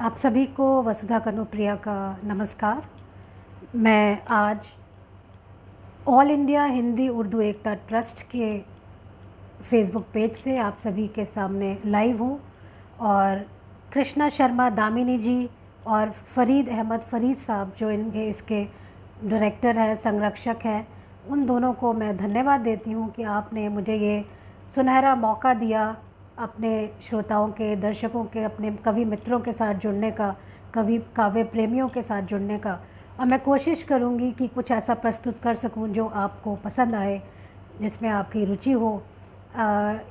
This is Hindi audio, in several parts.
आप सभी को वसुधा कनुप्रिया का नमस्कार। मैं आज ऑल इंडिया हिंदी उर्दू एकता ट्रस्ट के फेसबुक पेज से आप सभी के सामने लाइव हूँ और कृष्णा शर्मा दामिनी जी और फरीद अहमद फरीद साहब जो इनके इसके डायरेक्टर हैं, संरक्षक हैं, उन दोनों को मैं धन्यवाद देती हूँ कि आपने मुझे ये सुनहरा मौका दिया अपने श्रोताओं के, दर्शकों के, अपने कवि मित्रों के साथ जुड़ने का, कवि काव्य प्रेमियों के साथ जुड़ने का। और मैं कोशिश करूँगी कि कुछ ऐसा प्रस्तुत कर सकूँ जो आपको पसंद आए, जिसमें आपकी रुचि हो।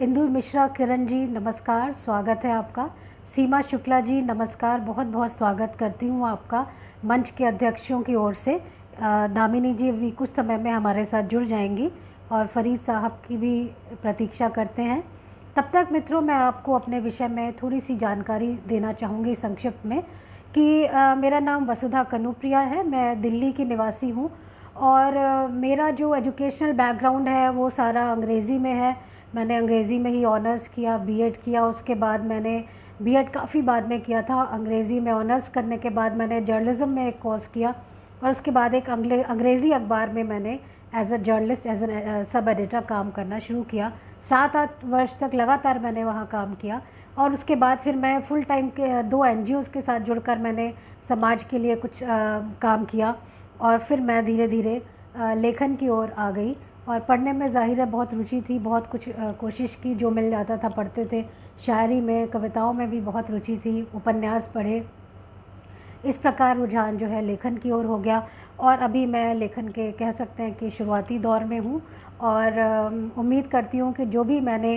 इंदु मिश्रा किरण जी नमस्कार, स्वागत है आपका। सीमा शुक्ला जी नमस्कार, बहुत बहुत स्वागत करती हूँ आपका मंच के अध्यक्षों की ओर से। दामिनी जी भी कुछ समय में हमारे साथ जुड़ जाएंगी और फरीद साहब की भी प्रतीक्षा करते हैं। तब तक मित्रों, मैं आपको अपने विषय में थोड़ी सी जानकारी देना चाहूँगी संक्षिप्त में कि मेरा नाम वसुधा कनुप्रिया है। मैं दिल्ली की निवासी हूँ और मेरा जो एजुकेशनल बैकग्राउंड है वो सारा अंग्रेज़ी में है। मैंने अंग्रेज़ी में ही ऑनर्स किया, बीएड किया, उसके बाद मैंने बीएड काफ़ी बाद में किया था। अंग्रेज़ी में ऑनर्स करने के बाद मैंने जर्नलिज़्म में एक कोर्स किया और उसके बाद एक अंग्रेज़ी अखबार में मैंने as a journalist, as a sub editor काम करना शुरू किया। 7-8 वर्ष तक लगातार मैंने वहाँ काम किया और उसके बाद फिर मैं फुल टाइम के 2 एनजीओज़ के साथ जुड़कर मैंने समाज के लिए कुछ काम किया और फिर मैं धीरे धीरे लेखन की ओर आ गई और पढ़ने में ज़ाहिर है बहुत रुचि थी। बहुत कुछ कोशिश की, जो मिल जाता था पढ़ते थे। शायरी में, कविताओं में भी बहुत रुचि थी, उपन्यास पढ़े। इस प्रकार रुझान जो है लेखन की ओर हो गया और अभी मैं लेखन के कह सकते हैं कि शुरुआती दौर में हूँ और उम्मीद करती हूँ कि जो भी मैंने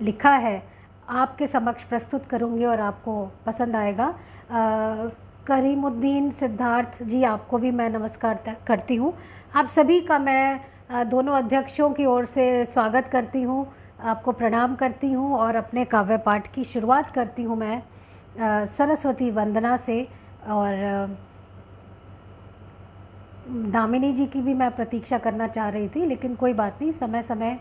लिखा है आपके समक्ष प्रस्तुत करूँगी और आपको पसंद आएगा। करीमुद्दीन सिद्धार्थ जी, आपको भी मैं नमस्कार करती हूँ। आप सभी का मैं दोनों अध्यक्षों की ओर से स्वागत करती हूँ, आपको प्रणाम करती हूँ और अपने काव्य पाठ की शुरुआत करती हूँ मैं सरस्वती वंदना से। और दामिनी जी की भी मैं प्रतीक्षा करना चाह रही थी, लेकिन कोई बात नहीं, समय समय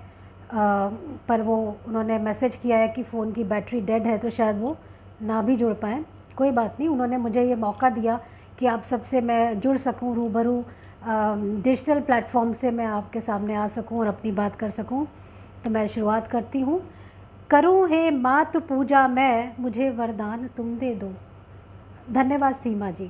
पर वो उन्होंने मैसेज किया है कि फ़ोन की बैटरी डेड है तो शायद वो ना भी जुड़ पाएँ। कोई बात नहीं, उन्होंने मुझे ये मौका दिया कि आप सबसे मैं जुड़ सकूं, रूबरू डिजिटल प्लेटफॉर्म से मैं आपके सामने आ सकूं और अपनी बात कर सकूं। तो मैं शुरुआत करती हूँ। करूँ हे मात पूजा मैं, मुझे वरदान तुम दे दो। धन्यवाद सीमा जी।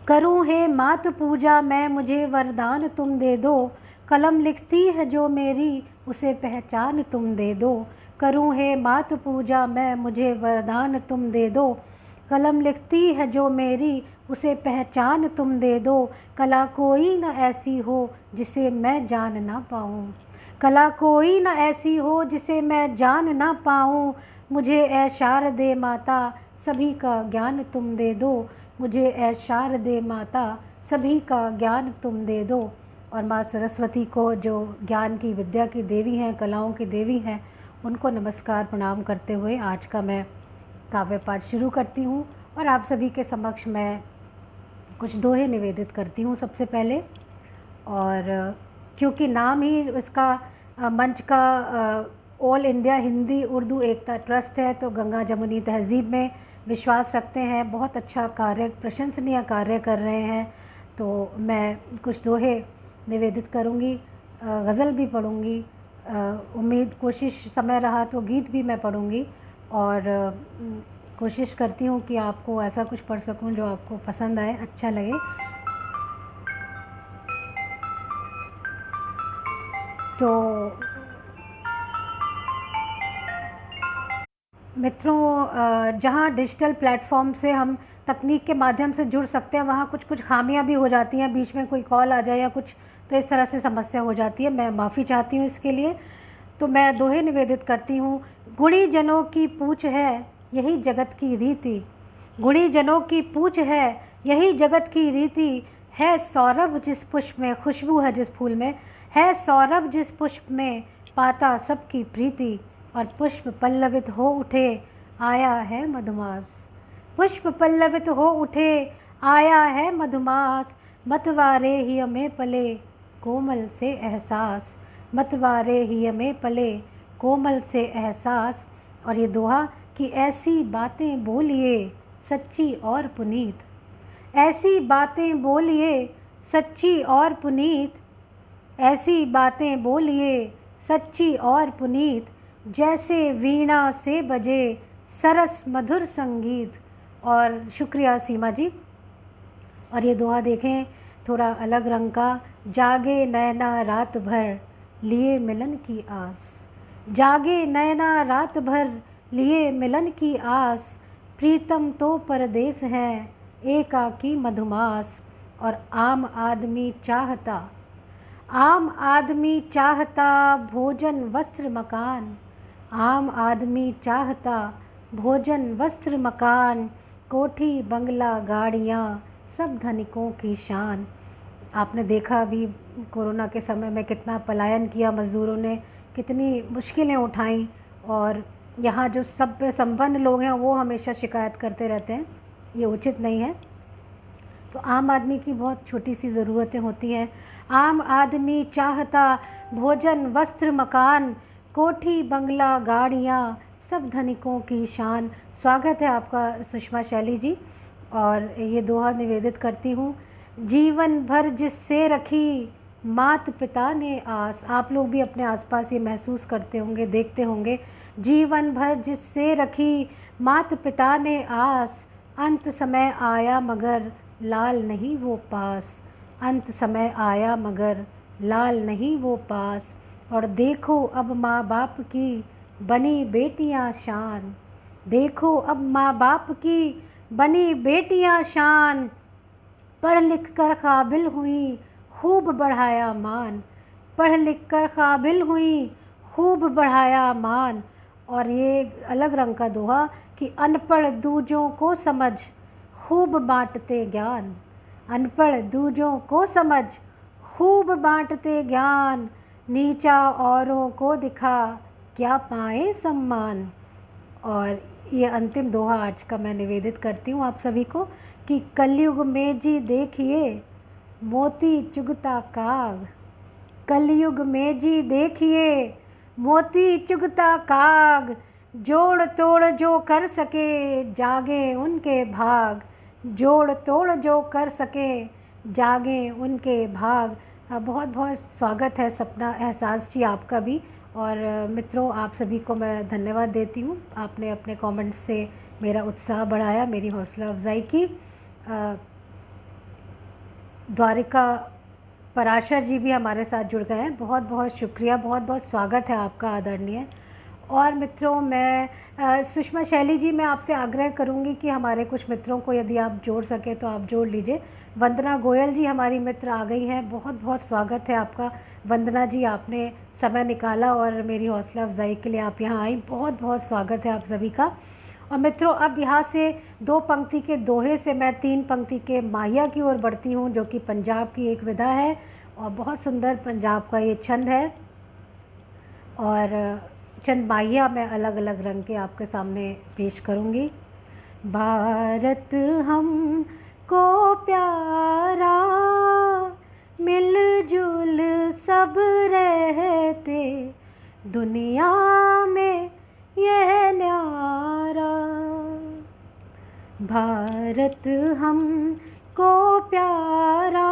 करूँ हे मात पूजा मैं, मुझे वरदान तुम दे दो। कलम लिखती है जो मेरी, उसे पहचान तुम दे दो। करूँ हे मात पूजा मैं, मुझे वरदान तुम दे दो। कलम लिखती है जो मेरी, उसे पहचान तुम दे दो। कला कोई न ऐसी हो जिसे मैं जान ना पाऊँ। कला कोई न ऐसी हो जिसे मैं जान ना पाऊँ। मुझे ऐ शारदे माता, सभी का ज्ञान तुम दे दो। मुझे ऐ शारदे माता, सभी का ज्ञान तुम दे दो। और माँ सरस्वती को, जो ज्ञान की, विद्या की देवी हैं, कलाओं की देवी हैं, उनको नमस्कार प्रणाम करते हुए आज का मैं काव्य पाठ शुरू करती हूँ और आप सभी के समक्ष मैं कुछ दोहे निवेदित करती हूँ सबसे पहले। और क्योंकि नाम ही इसका मंच का ऑल इंडिया हिंदी उर्दू एकता ट्रस्ट है, तो गंगा जमुनी तहजीब में विश्वास रखते हैं, बहुत अच्छा कार्य, प्रशंसनीय कार्य कर रहे हैं। तो मैं कुछ दोहे निवेदित करूँगी, गज़ल भी पढ़ूँगी, कोशिश समय रहा तो गीत भी मैं पढ़ूँगी और कोशिश करती हूँ कि आपको ऐसा कुछ पढ़ सकूँ जो आपको पसंद आए, अच्छा लगे। तो मित्रों, जहाँ डिजिटल प्लेटफॉर्म से हम तकनीक के माध्यम से जुड़ सकते हैं, वहाँ कुछ कुछ खामियां भी हो जाती हैं, बीच में कोई कॉल आ जाए या कुछ, तो इस तरह से समस्या हो जाती है। मैं माफ़ी चाहती हूँ इसके लिए। तो मैं दोहे निवेदित करती हूँ। गुणी जनों की पूछ है, यही जगत की रीति। गुणी जनों की पूछ है, यही जगत की रीति। है सौरभ जिस पुष्प में, खुशबू है जिस फूल में, है सौरभ जिस पुष्प में, पाता सबकी प्रीति। और पुष्प पल्लवित हो उठे, आया है मधुमास। पुष्प पल्लवित हो उठे, आया है मधुमास। मतवारे ही में पले, कोमल से एहसास। मतवारे ही में पले, कोमल से एहसास। और ये दोहा कि ऐसी बातें बोलिए सच्ची और पुनीत, ऐसी बातें बोलिए सच्ची और पुनीत, ऐसी बातें बोलिए सच्ची और पुनीत, जैसे वीणा से बजे सरस मधुर संगीत। और शुक्रिया सीमा जी। और ये दोहा देखें थोड़ा अलग रंग का। जागे नैना रात भर लिए मिलन की आस, जागे नैना रात भर लिए मिलन की आस, प्रीतम तो परदेस है एकाकी मधुमास। और आम आदमी चाहता, आम आदमी चाहता भोजन वस्त्र मकान, आम आदमी चाहता भोजन वस्त्र मकान, कोठी बंगला गाड़ियाँ सब धनिकों की शान। आपने देखा अभी कोरोना के समय में कितना पलायन किया मज़दूरों ने, कितनी मुश्किलें उठाईं। और यहाँ जो सब संपन्न लोग हैं वो हमेशा शिकायत करते रहते हैं, ये उचित नहीं है। तो आम आदमी की बहुत छोटी सी ज़रूरतें होती हैं। आम आदमी चाहता भोजन वस्त्र मकान, कोठी बंगला गाड़ियाँ सब धनिकों की शान। स्वागत है आपका सुषमा शैली जी। और ये दोहा निवेदित करती हूँ। जीवन भर जिससे रखी मात पिता ने आस। आप लोग भी अपने आसपास ये महसूस करते होंगे, देखते होंगे। जीवन भर जिससे रखी मात पिता ने आस, अंत समय आया मगर लाल नहीं वो पास, अंत समय आया मगर लाल नहीं वो पास। और देखो अब माँ बाप की बनी बेटियाँ शान, देखो अब माँ बाप की बनी बेटियाँ शान, पढ़ लिख कर काबिल हुई खूब बढ़ाया मान, पढ़ लिख कर काबिल हुई खूब बढ़ाया मान। और ये अलग रंग का दोहा कि अनपढ़ दूजों को समझ खूब बांटते ज्ञान, अनपढ़ दूजों को समझ खूब बांटते ज्ञान, नीचा औरों को दिखा क्या पाए सम्मान। और ये अंतिम दोहा आज का मैं निवेदित करती हूँ आप सभी को कि कलयुग में जी देखिए मोती चुगता काग, कलयुग में जी देखिए मोती चुगता काग, जोड़ तोड़ जो कर सके जागे उनके भाग, जोड़ तोड़ जो कर सके जागे उनके भाग। बहुत बहुत स्वागत है सपना एहसास जी आपका भी। और मित्रों आप सभी को मैं धन्यवाद देती हूँ, आपने अपने कमेंट से मेरा उत्साह बढ़ाया, मेरी हौसला अफजाई की। द्वारिका पराशर जी भी हमारे साथ जुड़ गए हैं, बहुत बहुत शुक्रिया, बहुत बहुत स्वागत है आपका आदरणीय। और मित्रों मैं सुषमा शैली जी मैं आपसे आग्रह करूंगी कि हमारे कुछ मित्रों को यदि आप जोड़ सके तो आप जोड़ लीजिए। वंदना गोयल जी हमारी मित्र आ गई हैं, बहुत बहुत स्वागत है आपका वंदना जी, आपने समय निकाला और मेरी हौसला अफजाई के लिए आप यहाँ आई, बहुत बहुत स्वागत है आप सभी का। और मित्रों अब यहाँ से 2 पंक्ति के दोहे से मैं 3 पंक्ति के माहिया की ओर बढ़ती हूँ, जो कि पंजाब की एक विधा है और बहुत सुंदर पंजाब का ये छंद है। और चंद माहिया मैं अलग अलग रंग के आपके सामने पेश करूँगी। भारत हम को प्यारा मिलजुल सब रहते, दुनिया में यह न्यारा। भारत हम को प्यारा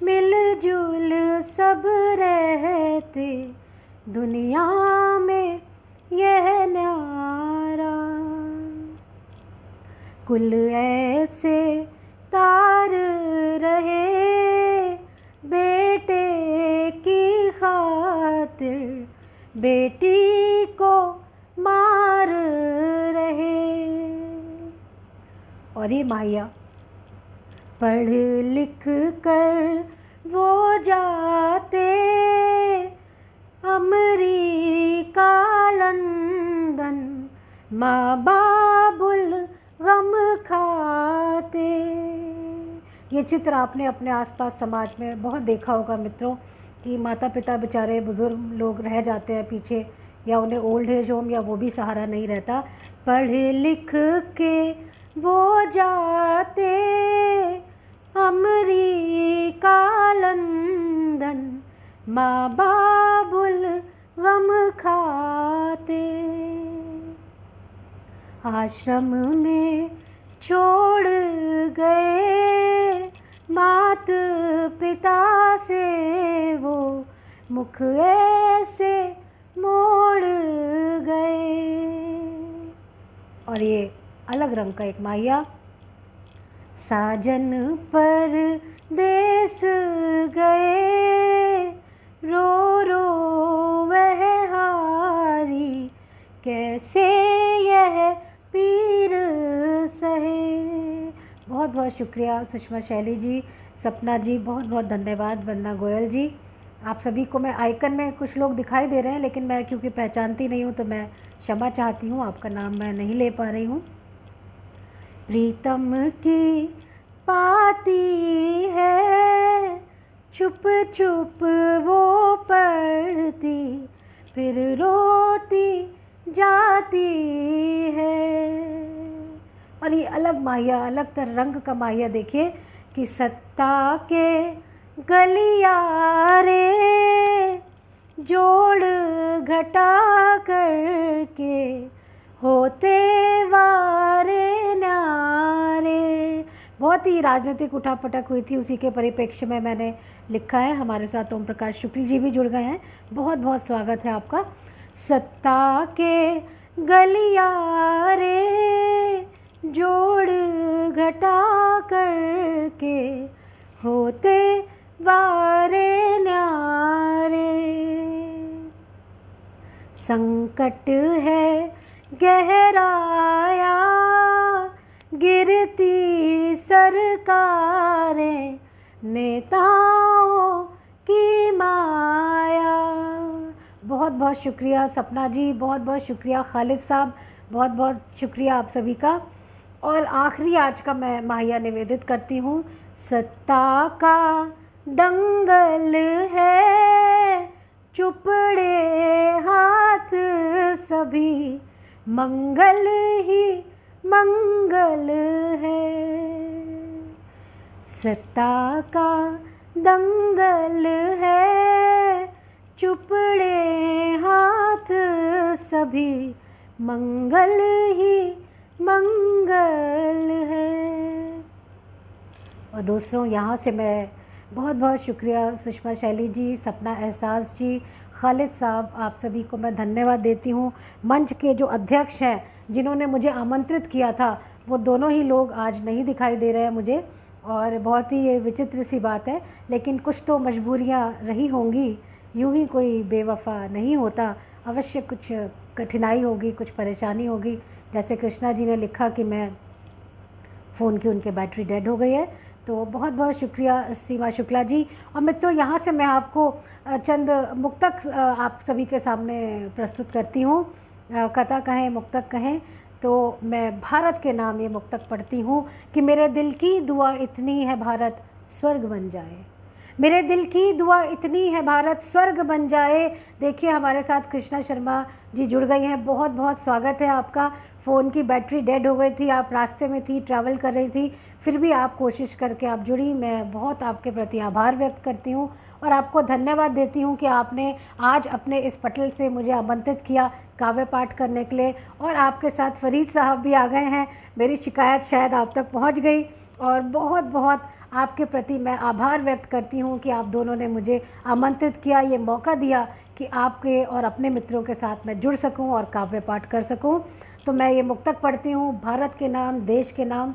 मिलजुल सब रहते, दुनिया में यह न्यारा। कुल ऐसे तार रहे बेटे की खातिर, बेटी को मार रहे। और ये माहिया पढ़ लिख कर वो जाते अमरीका लंदन, माँ बाबुल गम खाते। ये चित्र आपने अपने आसपास समाज में बहुत देखा होगा मित्रों कि माता पिता बेचारे बुज़ुर्ग लोग रह जाते हैं पीछे, या उन्हें ओल्ड एज होम या वो भी सहारा नहीं रहता। पढ़ लिख के वो जाते अमरीका लंदन, माँ बाबुल गम खाते। आश्रम में छोड़ गए, मात पिता से वो मुख ऐसे मोड़ गए। और ये अलग रंग का एक माहिया। साजन पर देश गए, रो रो वह हारी, कैसे यह पीर सहे। बहुत बहुत शुक्रिया सुषमा शैली जी, सपना जी, बहुत बहुत धन्यवाद। वंदना गोयल जी, आप सभी को मैं आइकन में कुछ लोग दिखाई दे रहे हैं, लेकिन मैं क्योंकि पहचानती नहीं हूँ तो मैं क्षमा चाहती हूँ, आपका नाम मैं नहीं ले पा रही हूँ। प्रीतम की पाती है, छुप छुप वो पढ़ती, फिर रोती जाती है। और ये अलग माहिया, अलग तरह रंग का माहिया देखिए कि सत्ता के गलियारे जोड़ घटा करके, होते वारे न्यारे। बहुत ही राजनीतिक उठापटक हुई थी, उसी के परिप्रेक्ष्य में मैंने लिखा है। हमारे साथ ओम प्रकाश शुक्ल जी भी जुड़ गए हैं, बहुत बहुत स्वागत है आपका। सत्ता के गलियारे जोड़ घटा करके, होते वारे न्यारे। संकट है गहराया, गिरती सरकारें, नेताओं की माया। बहुत बहुत शुक्रिया सपना जी, बहुत बहुत शुक्रिया खालिद साहब, बहुत बहुत शुक्रिया आप सभी का। और आखिरी आज का मैं माहिया निवेदित करती हूँ। सत्ता का दंगल है, चुपड़े हाथ सभी, मंगल ही मंगल है। सत्ता का दंगल है, चुपड़े हाथ सभी, मंगल ही मंगल है। और दोस्तों, यहाँ से मैं बहुत बहुत शुक्रिया सुषमा शैली जी, सपना एहसास जी, खालिद साहब, आप सभी को मैं धन्यवाद देती हूँ। मंच के जो अध्यक्ष हैं जिन्होंने मुझे आमंत्रित किया था, वो दोनों ही लोग आज नहीं दिखाई दे रहे हैं मुझे, और बहुत ही ये विचित्र सी बात है, लेकिन कुछ तो मजबूरियाँ रही होंगी, यूँ ही कोई बेवफा नहीं होता, अवश्य कुछ कठिनाई होगी, कुछ परेशानी होगी। जैसे कृष्णा जी ने लिखा कि मैं फ़ोन की उनके बैटरी डेड हो गई है, तो बहुत बहुत शुक्रिया सीमा शुक्ला जी। और मित्रों, यहाँ से मैं आपको चंद मुक्तक आप सभी के सामने प्रस्तुत करती हूँ। कथा कहें मुक्तक कहें, तो मैं भारत के नाम ये मुक्तक पढ़ती हूँ कि मेरे दिल की दुआ इतनी है भारत स्वर्ग बन जाए। मेरे दिल की दुआ इतनी है भारत स्वर्ग बन जाए। देखिए हमारे साथ कृष्णा शर्मा जी जुड़ गई हैं, बहुत बहुत स्वागत है आपका। फ़ोन की बैटरी डेड हो गई थी, आप रास्ते में थी, ट्रैवल कर रही थी, फिर भी आप कोशिश करके आप जुड़ी। मैं बहुत आपके प्रति आभार व्यक्त करती हूँ और आपको धन्यवाद देती हूँ कि आपने आज अपने इस पटल से मुझे आमंत्रित किया काव्य पाठ करने के लिए। और आपके साथ फरीद साहब भी आ गए हैं, मेरी शिकायत शायद आप तक पहुँच गई, और बहुत बहुत आपके प्रति मैं आभार व्यक्त करती हूँ कि आप दोनों ने मुझे आमंत्रित किया, ये मौका दिया कि आपके और अपने मित्रों के साथ मैं जुड़ सकूँ और काव्य पाठ कर सकूँ। तो मैं ये मुक्तक पढ़ती हूँ। भारत के नाम, देश के नाम।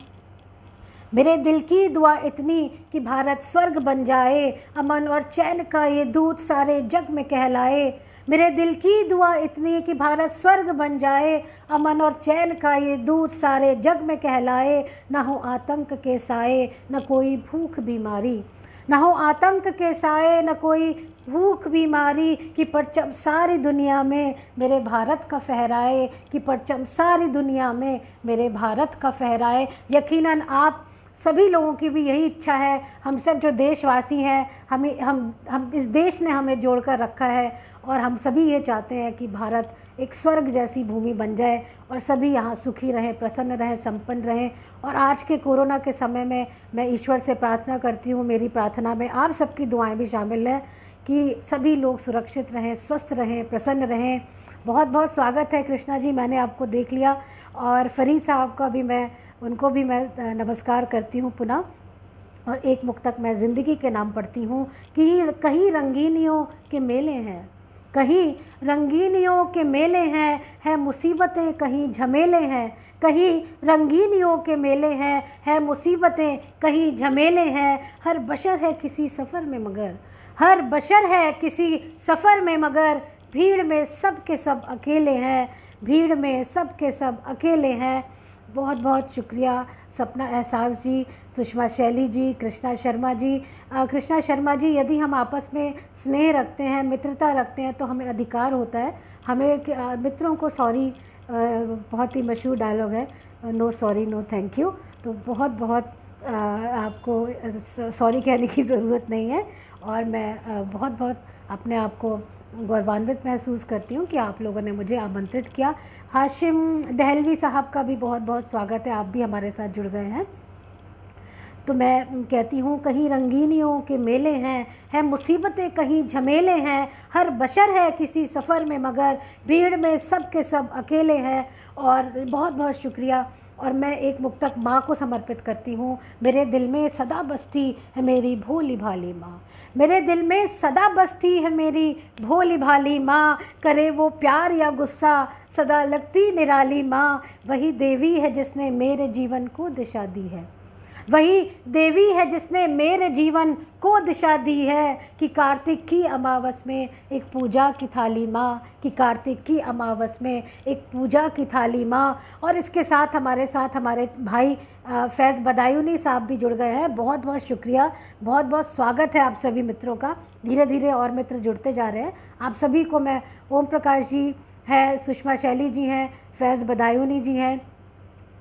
मेरे दिल की दुआ इतनी कि भारत स्वर्ग बन जाए, अमन और चैन का ये दूत सारे जग में कहलाए। मेरे दिल की दुआ इतनी कि भारत स्वर्ग बन जाए, अमन और चैन का ये दूत सारे जग में कहलाए। न हो आतंक के साए, न कोई भूख बीमारी, न हो आतंक के साए, न कोई भूख बीमारी, कि परचम सारी दुनिया में मेरे भारत का फहराए, कि परचम सारी दुनिया में मेरे भारत का फहराए। यकीनन आप सभी लोगों की भी यही इच्छा है, हम सब जो देशवासी हैं, हम इस देश ने हमें जोड़कर रखा है, और हम सभी ये चाहते हैं कि भारत एक स्वर्ग जैसी भूमि बन जाए और सभी यहाँ सुखी रहें, प्रसन्न रहें, संपन्न रहें। और आज के कोरोना के समय में मैं ईश्वर से प्रार्थना करती हूँ, मेरी प्रार्थना में आप सबकी दुआएं भी शामिल हैं कि सभी लोग सुरक्षित रहें, स्वस्थ रहें, प्रसन्न रहें। बहुत बहुत स्वागत है कृष्णा जी, मैंने आपको देख लिया। और फरीद साहब का भी उनको भी मैं नमस्कार करती हूँ पुनः। और एक मुक्तक मैं ज़िंदगी के नाम पढ़ती हूँ कि कहीं रंगीनियों के मेले हैं, कहीं रंगीनियों के मेले हैं, है मुसीबतें कहीं झमेले हैं, कहीं रंगीनियों के मेले हैं, है मुसीबतें कहीं झमेले हैं। हर बशर है किसी सफ़र में मगर, हर बशर है किसी सफ़र में मगर, भीड़ में सब के सब अकेले हैं, भीड़ में सब के सब अकेले हैं। बहुत बहुत शुक्रिया सपना एहसास जी, सुषमा शैली जी, कृष्णा शर्मा जी। कृष्णा शर्मा जी, यदि हम आपस में स्नेह रखते हैं, मित्रता रखते हैं, तो हमें अधिकार होता है हमें मित्रों को सॉरी, बहुत ही मशहूर डायलॉग है, no sorry no thank you. तो बहुत बहुत आपको सॉरी कहने की ज़रूरत नहीं है। और मैं बहुत बहुत अपने आप को गौरवान्वित महसूस करती हूँ कि आप लोगों ने मुझे आमंत्रित किया। हाशिम दहलवी साहब का भी बहुत बहुत स्वागत है, आप भी हमारे साथ जुड़ गए हैं। तो मैं कहती हूँ कहीं रंगीनियों के मेले हैं, है मुसीबतें कहीं झमेले हैं, हर बशर है किसी सफ़र में मगर, भीड़ में सब के सब अकेले हैं। और बहुत बहुत शुक्रिया। और मैं एक मुक्तक माँ को समर्पित करती हूँ। मेरे दिल में सदा बसती है मेरी भोली भाली माँ, मेरे दिल में सदा बसती है मेरी भोली भाली माँ, करे वो प्यार या गुस्सा सदा लगती निराली माँ। वही देवी है जिसने मेरे जीवन को दिशा दी है, वही देवी है जिसने मेरे जीवन को दिशा दी है। कि कार्तिक की अमावस में एक पूजा की थाली माँ, कि कार्तिक की अमावस में एक पूजा की थाली माँ। और इसके साथ हमारे भाई फैज़ बदायूनी साहब भी जुड़ गए हैं। बहुत बहुत शुक्रिया, बहुत बहुत स्वागत है आप सभी मित्रों का। धीरे धीरे और मित्र जुड़ते जा रहे हैं। आप सभी को मैं, ओम प्रकाश जी है, सुषमा शैली जी हैं, फैज़ बदायूनी जी हैं,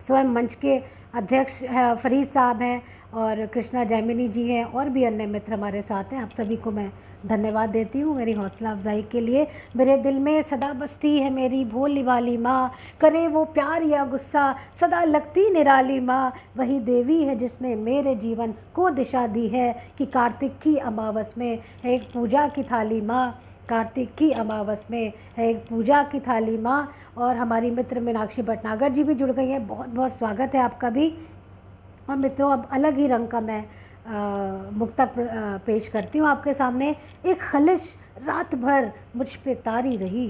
स्वयं मंच के अध्यक्ष फरीद साहब हैं, और कृष्णा जैमिनी जी हैं, और भी अन्य मित्र हमारे साथ हैं। आप सभी को मैं धन्यवाद देती हूँ मेरी हौसला अफजाई के लिए। मेरे दिल में सदा बसती है मेरी भोली वाली माँ, करे वो प्यार या गुस्सा सदा लगती निराली माँ। वही देवी है जिसने मेरे जीवन को दिशा दी है। कि कार्तिक की अमावस में है एक पूजा की थाली माँ, कार्तिक की अमावस में है एक पूजा की थाली माँ। और हमारी मित्र मीनाक्षी भटनागर जी भी जुड़ गई हैं। बहुत बहुत स्वागत है आपका भी। और मित्रों, अब अलग ही रंग का मैं मुक्तक पेश करती हूँ आपके सामने। एक खलिश रात भर मुझ पे तारी रही,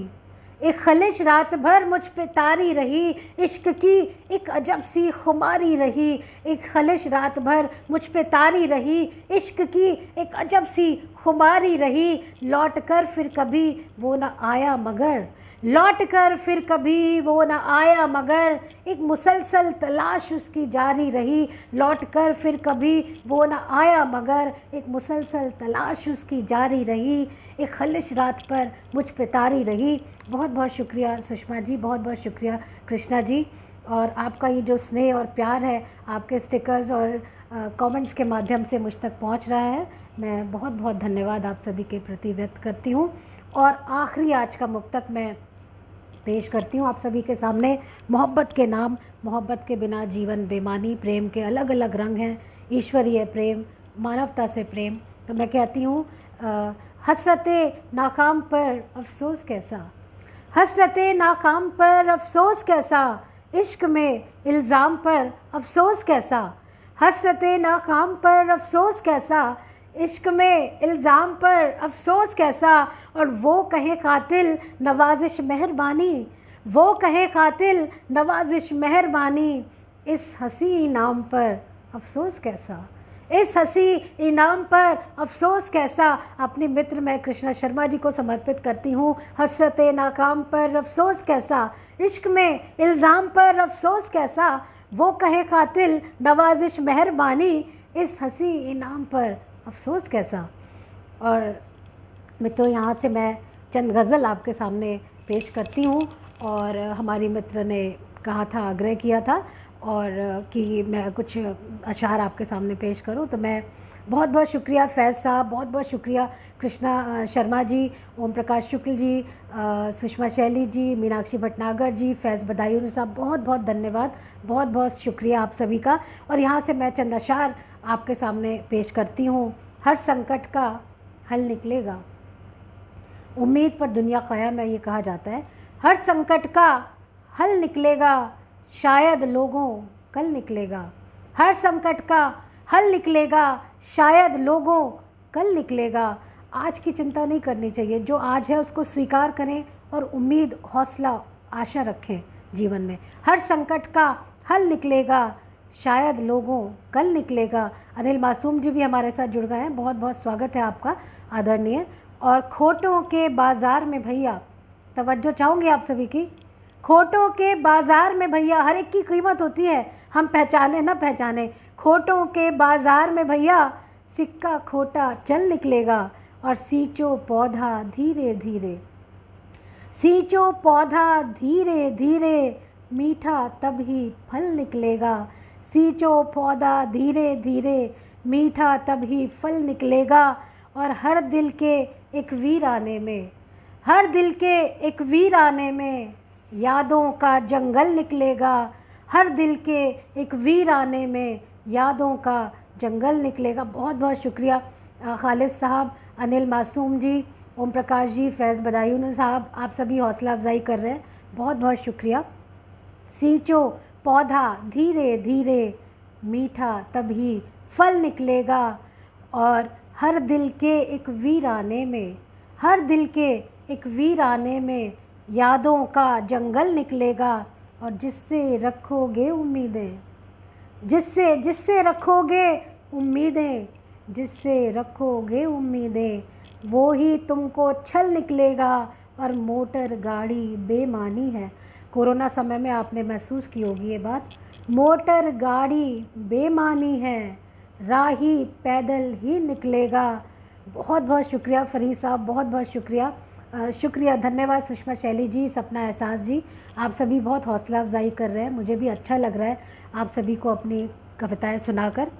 एक खलिश रात भर मुझ पे तारी रही, इश्क की एक अजब सी खुमारी रही। एक खलिश रात भर मुझ पे तारी रही, इश्क की एक अजब सी खुमारी रही। लौट कर फिर कभी वो न आया मगर, लौट कर फिर कभी वो न आया मगर, एक मुसलसल तलाश उसकी जारी रही। लौट कर फिर कभी वो न आया मगर, एक मुसलसल तलाश उसकी जारी रही। एक खलिश रात पर मुझ पे तारी रही। बहुत बहुत शुक्रिया सुषमा जी, बहुत बहुत शुक्रिया कृष्णा जी। और आपका ये जो स्नेह और प्यार है, आपके स्टिकर्स और कमेंट्स के माध्यम से मुझ तक पहुंच रहा है। मैं बहुत बहुत धन्यवाद आप सभी के प्रति व्यक्त करती हूं। और आखिरी आज का मुक्तक मैं पेश करती हूँ आप सभी के सामने। मोहब्बत के नाम, मोहब्बत के बिना जीवन बेमानी। प्रेम के अलग अलग रंग हैं, ईश्वरीय प्रेम, मानवता से प्रेम। तो मैं कहती हूँ हसरते नाकाम पर अफसोस कैसा, हसरते नाकाम पर अफसोस कैसा, इश्क में इल्ज़ाम पर अफसोस कैसा। हसरते नाकाम पर अफसोस कैसा, इश्क में इल्ज़ाम पर अफसोस कैसा। और वो कहे कातिल नवाजिश मेहरबानी, वो कहे कातिल नवाजिश मेहरबानी, इस हंसी इनाम पर अफसोस कैसा, इस हंसी इनाम पर अफसोस कैसा। अपने मित्र मैं कृष्णा शर्मा जी को समर्पित करती हूँ। हसरते नाकाम पर अफसोस कैसा, इश्क में इल्ज़ाम पर अफसोस कैसा, वो कहे कातिल नवाजिश मेहरबानी, इस हंसी इनाम पर अफसोस कैसा। और मित्रों, यहाँ से मैं चंद गज़ल आपके सामने पेश करती हूँ। और हमारी मित्र ने कहा था, आग्रह किया था और कि मैं कुछ अशार आपके सामने पेश करूँ। तो मैं बहुत बहुत शुक्रिया फैज़ साहब, बहुत बहुत शुक्रिया कृष्णा शर्मा जी, ओम प्रकाश शुक्ल जी, सुषमा शैली जी, मीनाक्षी भटनागर जी, फैज़ बदायूनी साहब, बहुत बहुत धन्यवाद, बहुत बहुत शुक्रिया आप सभी का। और यहाँ से मैं चंद अशार आपके सामने पेश करती हूँ। हर संकट का हल निकलेगा, उम्मीद पर दुनिया कायम है, ये कहा जाता है। हर संकट का हल निकलेगा, शायद लोगों कल निकलेगा। हर संकट का हल निकलेगा, शायद लोगों कल निकलेगा। आज की चिंता नहीं करनी चाहिए, जो आज है उसको स्वीकार करें और उम्मीद, हौसला, आशा रखें जीवन में। हर संकट का हल निकलेगा, शायद लोगों कल निकलेगा। अनिल मासूम जी भी हमारे साथ जुड़ गए हैं, बहुत बहुत स्वागत है आपका आदरणीय। और खोटों के बाज़ार में भैया, तवज्जो चाहूँगी आप सभी की, खोटों के बाज़ार में भैया हर एक की कीमत होती है, हम पहचाने ना पहचाने। खोटों के बाज़ार में भैया सिक्का खोटा चल निकलेगा। और सींचो पौधा धीरे धीरे, सींचो पौधा धीरे धीरे, मीठा तब ही फल निकलेगा। सींचो पौधा धीरे धीरे, मीठा तब ही फल निकलेगा। और हर दिल के एक वीराने में, हर दिल के एक वीराने में यादों का जंगल निकलेगा। हर दिल के एक वीराने में यादों का जंगल निकलेगा। बहुत बहुत शुक्रिया खालिद साहब, अनिल मासूम जी, ओम प्रकाश जी, फैज़ बदायूं साहब, आप सभी हौसला अफजाई कर रहे हैं, बहुत बहुत शुक्रिया। सींचो पौधा धीरे धीरे, मीठा तभी फल निकलेगा। और हर दिल के एक वीराने में, हर दिल के एक वीराने में यादों का जंगल निकलेगा। और जिससे रखोगे उम्मीदें, जिससे जिससे रखोगे उम्मीदें, जिससे रखोगे उम्मीदें, वो ही तुमको छल निकलेगा। और मोटर गाड़ी बेमानी है। कोरोना समय में आपने महसूस की होगी ये बात। मोटर गाड़ी बेमानी है, राही पैदल ही निकलेगा। बहुत बहुत शुक्रिया फरीद साहब, बहुत बहुत शुक्रिया। शुक्रिया, धन्यवाद सुषमा शैली जी, सपना एहसास जी, आप सभी बहुत हौसला अफजाई कर रहे हैं। मुझे भी अच्छा लग रहा है आप सभी को अपनी कविताएं सुनाकर।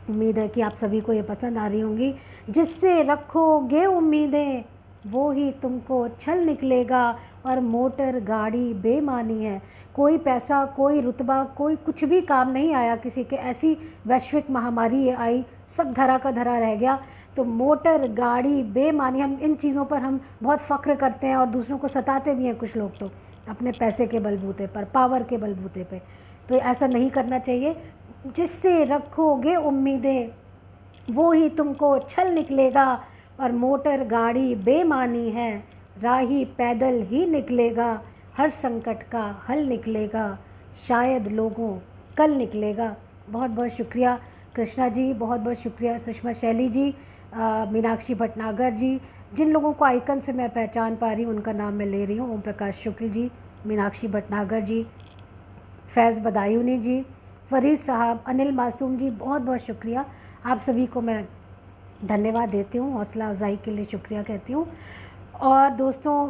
उम्मीद है कि आप सभी को ये पसंद आ रही होंगी। जिससे रखोगे उम्मीदें, वो ही तुमको छल निकलेगा। और मोटर गाड़ी बेमानी है। कोई पैसा, कोई रुतबा, कोई कुछ भी काम नहीं आया किसी के। ऐसी वैश्विक महामारी आई, सब धरा का धरा रह गया। तो मोटर गाड़ी बेमानी, हम इन चीज़ों पर हम बहुत फ़ख्र करते हैं और दूसरों को सताते भी हैं कुछ लोग तो अपने पैसे के बलबूते पर, पावर के बलबूते पे। तो ऐसा नहीं करना चाहिए। जिससे रखोगे उम्मीदें, वो ही तुमको छल निकलेगा। और मोटर गाड़ी बेमानी है, राही पैदल ही निकलेगा। हर संकट का हल निकलेगा, शायद लोगों कल निकलेगा। बहुत बहुत शुक्रिया कृष्णा जी, बहुत बहुत शुक्रिया सुषमा शैली जी, मीनाक्षी भटनागर जी। जिन लोगों को आइकन से मैं पहचान पा रही हूँ उनका नाम मैं ले रही हूँ। ओम प्रकाश शुक्ल जी, मीनाक्षी भटनागर जी, फैज़ बदायूनी जी, फरीद साहब, अनिल मासूम जी, बहुत बहुत शुक्रिया। आप सभी को मैं धन्यवाद देती हूँ, हौसला अफजाई के लिए शुक्रिया कहती हूँ। और दोस्तों,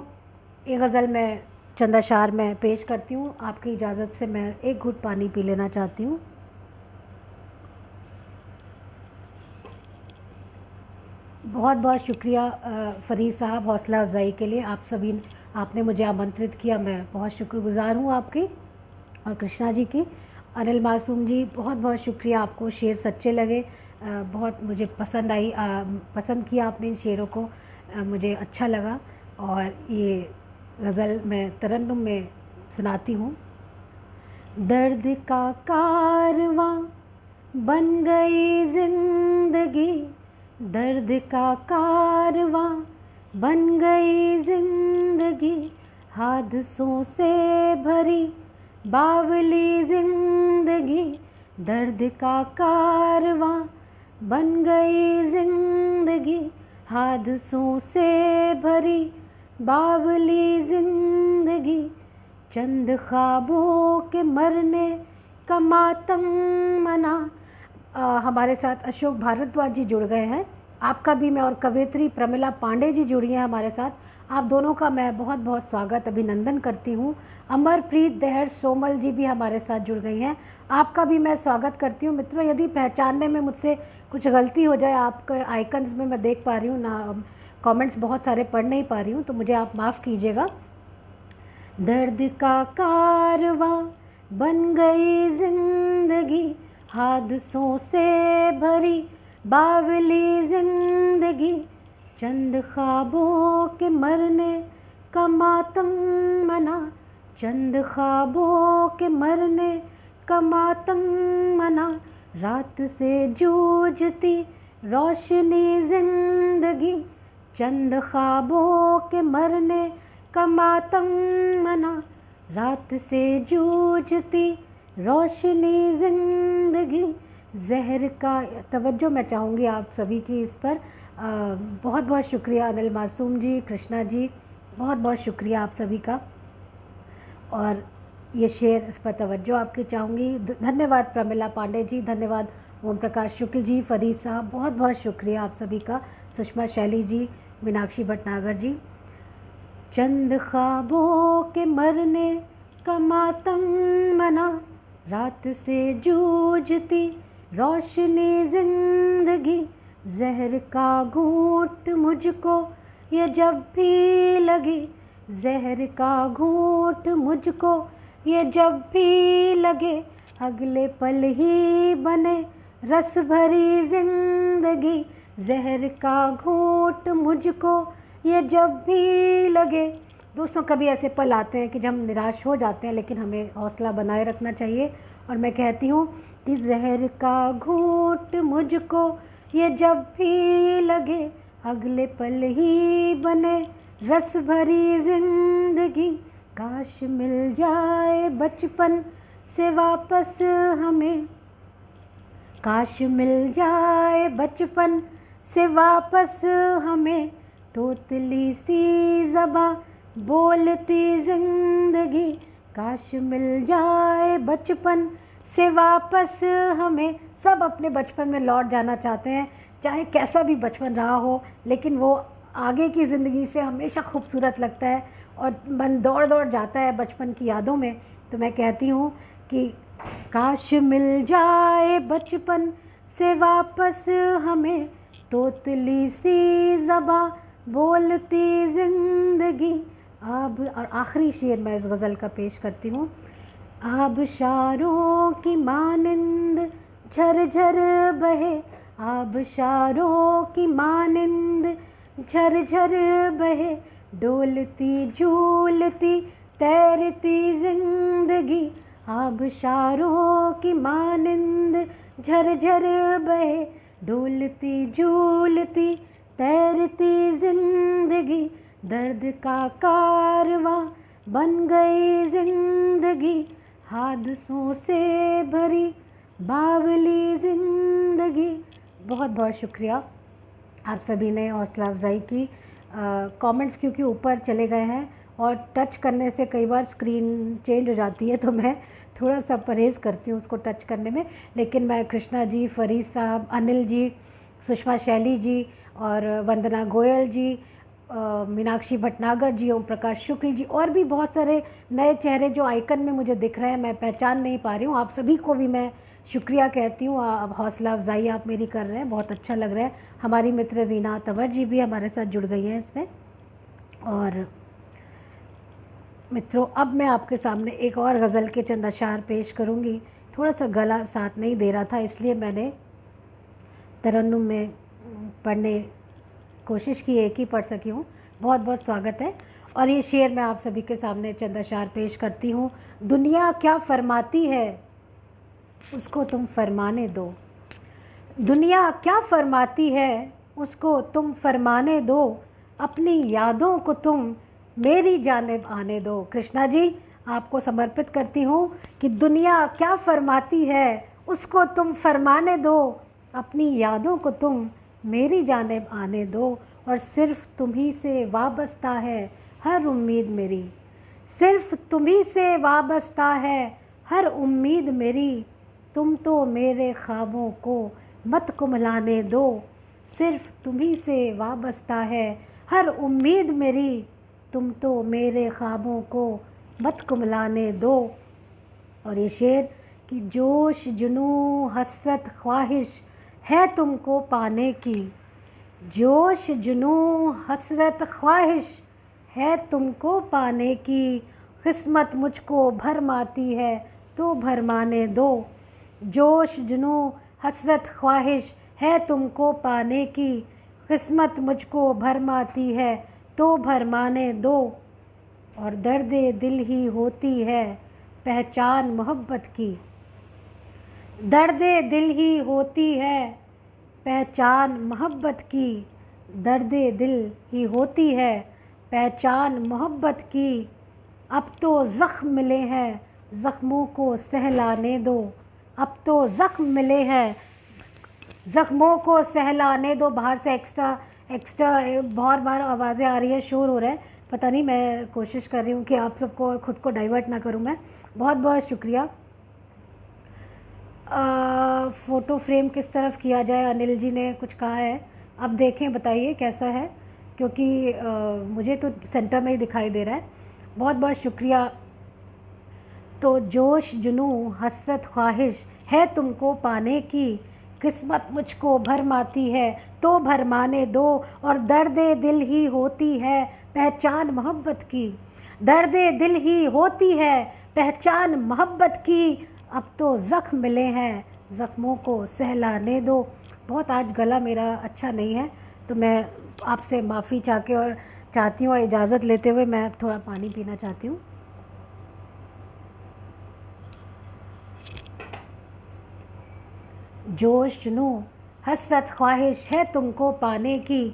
एक गज़ल मैं चंद अशार में पेश करती हूँ। आपकी इजाज़त से मैं एक घूंट पानी पी लेना चाहती हूँ। बहुत बहुत शुक्रिया फरीद साहब हौसला अफजाई के लिए। आप सभी, आपने मुझे आमंत्रित किया, मैं बहुत शुक्रगुज़ार हूँ आपकी और कृष्णा जी की। अनिल मासूम जी, बहुत बहुत शुक्रिया, आपको शेर सच्चे लगे, बहुत मुझे पसंद आई, पसंद किया आपने इन शेरों को, मुझे अच्छा लगा। और ये गज़ल मैं तरन्नुम में सुनाती हूँ। दर्द का कारवां बन गई ज़िंदगी, दर्द का कारवां बन गई ज़िंदगी, हादसों से भरी बावली ज़िंदगी, दर्द का कारवां बन गई ज़िंदगी, हादसों से भरी बावली ज़िंदगी, चंद ख्वाबों के मरने का मातम मना। हमारे साथ अशोक भारद्वाज जी जुड़ गए हैं, आपका भी मैं, और कवयित्री प्रमिला पांडे जी जुड़ी हैं हमारे साथ। आप दोनों का मैं बहुत बहुत स्वागत, अभिनंदन करती हूँ। अमरप्रीत दहर सोमल जी भी हमारे साथ जुड़ गई हैं, आपका भी मैं स्वागत करती हूँ। मित्रों, यदि पहचानने में मुझसे कुछ गलती हो जाए, आपके आइकन्स में मैं देख पा रही हूँ ना, कमेंट्स बहुत सारे पढ़ नहीं पा रही हूँ, तो मुझे आप माफ़ कीजिएगा। दर्द का कारवां बन गई ज़िंदगी, हादसों से भरी बावली ज़िंदगी, चंद ख्वाबों के मरने का मातम मना, चंद ख्वाबों के मरने का मातम मना, रात से जूझती रोशनी जिंदगी। चंद ख्वाबों के मरने का मातम मना, रात से जूझती रोशनी जिंदगी। जहर का तवज्जो मैं चाहूँगी आप सभी की इस पर। बहुत बहुत शुक्रिया अनिल मासूम जी, कृष्णा जी, बहुत बहुत शुक्रिया आप सभी का। और ये शेर, इस पर तवज्जो आपकी चाहूँगी। धन्यवाद प्रमिला पांडे जी, धन्यवाद ओम प्रकाश शुक्ल जी, फरीद साहब, बहुत बहुत शुक्रिया आप सभी का। सुषमा शैली जी, मीनाक्षी भटनागर जी। चंद ख्वाबों के मरने का मातम मना, रात से जूझती रोशनी जिंदगी। जहर का घूंट मुझको ये जब भी लगी, जहर का घूंट मुझको ये जब भी लगे, अगले पल ही बने रस भरी जिंदगी। जहर का घूंट मुझको ये जब भी लगे। दोस्तों, कभी ऐसे पल आते हैं कि जब हम निराश हो जाते हैं, लेकिन हमें हौसला बनाए रखना चाहिए। और मैं कहती हूँ कि जहर का घूंट मुझको ये जब भी लगे, अगले पल ही बने रस भरी जिंदगी। काश मिल जाए बचपन से वापस हमें, काश मिल जाए बचपन से वापस हमें, तोतली सी ज़बां बोलती जिंदगी। काश मिल जाए बचपन से वापस हमें। सब अपने बचपन में लौट जाना चाहते हैं, चाहे कैसा भी बचपन रहा हो, लेकिन वो आगे की ज़िंदगी से हमेशा खूबसूरत लगता है और मन दौड़ दौड़ जाता है बचपन की यादों में। तो मैं कहती हूँ कि काश मिल जाए बचपन से वापस हमें, तोतली सी ज़बां बोलती ज़िंदगी। अब और आखिरी शेर मैं इस गज़ल का पेश करती हूँ। आबशारों की मानिंद झरझर बहे, आबशारों की मानिंद झरझर बहे, डोलती झूलती तैरती जिंदगी। आबशारों की मानिंद झरझर बहे, डोलती झूलती तैरती जिंदगी। दर्द का कारवां बन गई जिंदगी, हादसों से भरी बावली जिंदगी। बहुत बहुत शुक्रिया आप सभी ने हौसला अफजाई की। कमेंट्स क्योंकि ऊपर चले गए हैं और टच करने से कई बार स्क्रीन चेंज हो जाती है, तो मैं थोड़ा सा परहेज़ करती हूँ उसको टच करने में। लेकिन मैं कृष्णा जी, फरीद साहब, अनिल जी, सुषमा शैली जी और वंदना गोयल जी, मीनाक्षी भटनागर जी, ओम प्रकाश शुक्ल जी, और भी बहुत सारे नए चेहरे जो आइकन में मुझे दिख रहे हैं, मैं पहचान नहीं पा रही हूँ। आप सभी को भी मैं शुक्रिया कहती हूँ। अब हौसला अफजाई आप मेरी कर रहे हैं, बहुत अच्छा लग रहा है। हमारी मित्र रीना तंवर जी भी हमारे साथ जुड़ गई हैं इसमें। और मित्रों, अब मैं आपके सामने एक और गज़ल के चंद अशार पेश करूँगी। थोड़ा सा गला साथ नहीं दे रहा था, इसलिए मैंने तरन्नुम में पढ़ने कोशिश की, एक ही पढ़ सकी हूँ। बहुत बहुत स्वागत है। और ये शेर मैं आप सभी के सामने चंद अशार पेश करती हूँ। दुनिया क्या फरमाती है उसको तुम फरमाने दो, दुनिया क्या फरमाती है उसको तुम फरमाने दो, अपनी यादों को तुम मेरी जानिब आने दो। कृष्णा जी, आपको समर्पित करती हूँ कि दुनिया क्या फरमाती है उसको तुम फरमाने दो, अपनी यादों को तुम मेरी जानिब आने दो। और सिर्फ तुम्ही से वाबस्ता है हर उम्मीद मेरी, सिर्फ तुम्ही से वाबस्ता है हर उम्मीद मेरी, तुम तो मेरे ख्वाबों को मत कुम्हलाने दो, सिर्फ तुम्ही से वाबस्ता है हर उम्मीद मेरी, तुम तो मेरे ख्वाबों को मत कुम्हलाने दो। और ये शेर कि जोश जुनू हसरत ख्वाहिश है तुमको पाने की, जोश जुनू हसरत ख्वाहिश है तुमको पाने की, किस्मत मुझको भरमाती है तो भरमाने दो। जोश जुनू हसरत ख्वाहिश है तुमको पाने की, किस्मत मुझको भरमाती है तो भरमाने दो। और दर्द दिल ही होती है पहचान मोहब्बत की। दर्द दिल ही होती है पहचान मोहब्बत की। दर्द दिल ही होती है पहचान मोहब्बत की। अब तो ज़ख्म मिले हैं ज़ख्मों को सहलाने दो। अब तो ज़ख्म मिले हैं ज़ख्मों को सहलाने दो। बाहर से एक्स्ट्रा बहुत बार आवाज़ें आ रही है, शोर हो रहा है, पता नहीं, मैं कोशिश कर रही हूँ कि आप सबको खुद को डाइवर्ट ना करूँ मैं। बहुत बहुत शुक्रिया। फ़ोटो फ्रेम किस तरफ किया जाए, अनिल जी ने कुछ कहा है, अब देखें बताइए कैसा है, क्योंकि मुझे तो सेंटर में ही दिखाई दे रहा है। बहुत बहुत शुक्रिया। तो जोश जुनू हसरत ख्वाहिश है तुमको पाने की। किस्मत मुझको भरमाती है तो भरमाने दो। और दर्द दिल ही होती है पहचान मोहब्बत की। दर्द दिल ही होती है पहचान मोहब्बत की। अब तो ज़ख्म मिले हैं ज़ख्मों को सहलाने दो। बहुत आज गला मेरा अच्छा नहीं है, तो मैं आपसे माफ़ी चाहती हूँ और इजाज़त लेते हुए मैं थोड़ा पानी पीना चाहती हूँ। जोश जुनू हसरत ख्वाहिश है तुमको पाने की।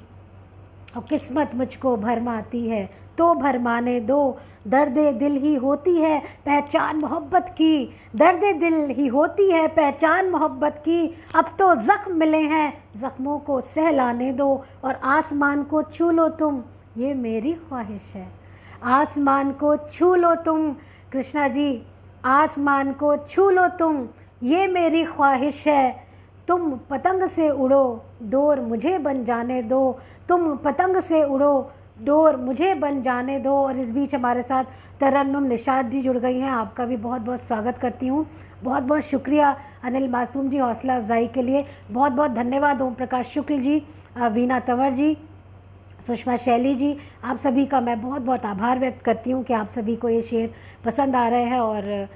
और किस्मत मुझको भरमाती है तो भरमाने दो। दर्द दिल ही होती है पहचान मोहब्बत की। दर्द दिल ही होती है पहचान मोहब्बत की। अब तो ज़ख्म मिले हैं ज़ख्मों को सहलाने दो। और आसमान को छू लो तुम ये मेरी ख्वाहिश है। आसमान को छू लो तुम कृष्णा जी, आसमान को छू लो तुम ये मेरी ख्वाहिश है। तुम पतंग से उड़ो डोर मुझे बन जाने दो। तुम पतंग से उड़ो डोर मुझे बन जाने दो। और इस बीच हमारे साथ तरन्नुम निशात जी जुड़ गई हैं, आपका भी बहुत बहुत स्वागत करती हूँ। बहुत बहुत शुक्रिया अनिल मासूम जी हौसला अफजाई के लिए। बहुत बहुत धन्यवाद ओम प्रकाश शुक्ल जी, वीना तंवर जी, सुषमा शैली जी, आप सभी का मैं बहुत बहुत आभार व्यक्त करती हूँ कि आप सभी को ये शेर पसंद आ रहे हैं और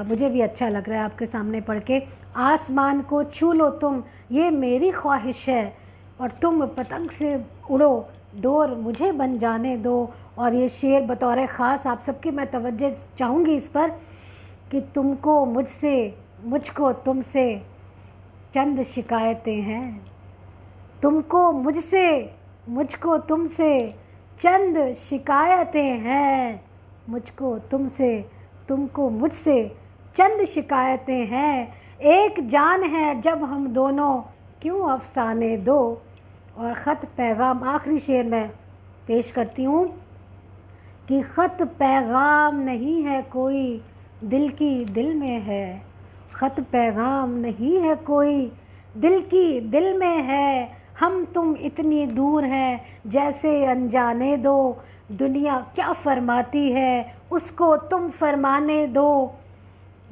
मुझे भी अच्छा लग रहा है आपके सामने पढ़ के। आसमान को छू लो तुम ये मेरी ख्वाहिश है। और तुम पतंग से उड़ो डोर मुझे बन जाने दो। और ये शेर बतौर ख़ास आप सबकी मैं तवज्जो चाहूँगी इस पर कि तुमको मुझसे मुझको तुमसे चंद शिकायतें हैं। तुमको मुझसे मुझको तुमसे चंद शिकायतें हैं। मुझको तुमसे तुमको मुझसे चंद शिकायतें हैं। एक जान है जब हम दोनों क्यों अफसाने दो। और ख़त पैगाम आखिरी शेर में पेश करती हूँ कि ख़त पैगाम नहीं है कोई दिल की दिल में है। ख़त पैगाम नहीं है कोई दिल की दिल में है। हम तुम इतनी दूर हैं जैसे अनजाने दो। दुनिया क्या फरमाती है उसको तुम फरमाने दो।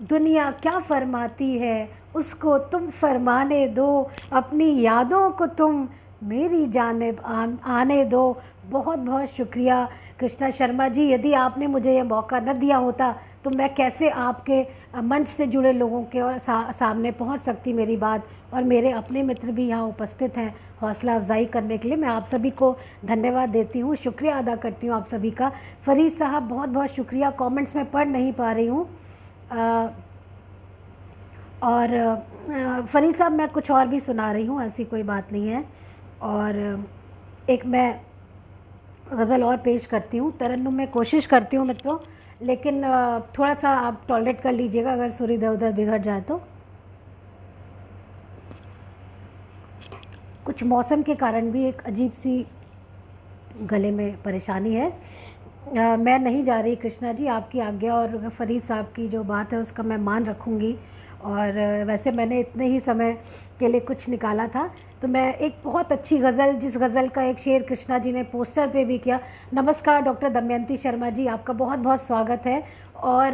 दुनिया क्या फरमाती है उसको तुम फरमाने दो। अपनी यादों को तुम मेरी जानिब आने दो। बहुत बहुत शुक्रिया कृष्णा शर्मा जी। यदि आपने मुझे यह मौका न दिया होता तो मैं कैसे आपके मंच से जुड़े लोगों के सामने पहुंच सकती मेरी बात। और मेरे अपने मित्र भी यहाँ उपस्थित हैं हौसला अफजाई करने के लिए। मैं आप सभी को धन्यवाद देती हूँ, शुक्रिया अदा करती हूँ आप सभी का। फरीद साहब बहुत बहुत शुक्रिया, कमेंट्स में पढ़ नहीं पा रही हूँ। और फरीद साहब मैं कुछ और भी सुना रही हूँ, ऐसी कोई बात नहीं है। और एक मैं गज़ल और पेश करती हूँ, तरन्नुम में कोशिश करती हूँ मित्रों, लेकिन थोड़ा सा आप टॉलरेट कर लीजिएगा अगर सुर इधर उधर बिगड़ जाए तो। कुछ मौसम के कारण भी एक अजीब सी गले में परेशानी है। मैं नहीं जा रही कृष्णा जी, आपकी आज्ञा और फरीद साहब की जो बात है उसका मैं मान रखूँगी। और वैसे मैंने इतने ही समय के लिए कुछ निकाला था, तो मैं एक बहुत अच्छी गज़ल, जिस गज़ल का एक शेर कृष्णा जी ने पोस्टर पे भी किया। नमस्कार डॉक्टर दमयंती शर्मा जी, आपका बहुत बहुत स्वागत है और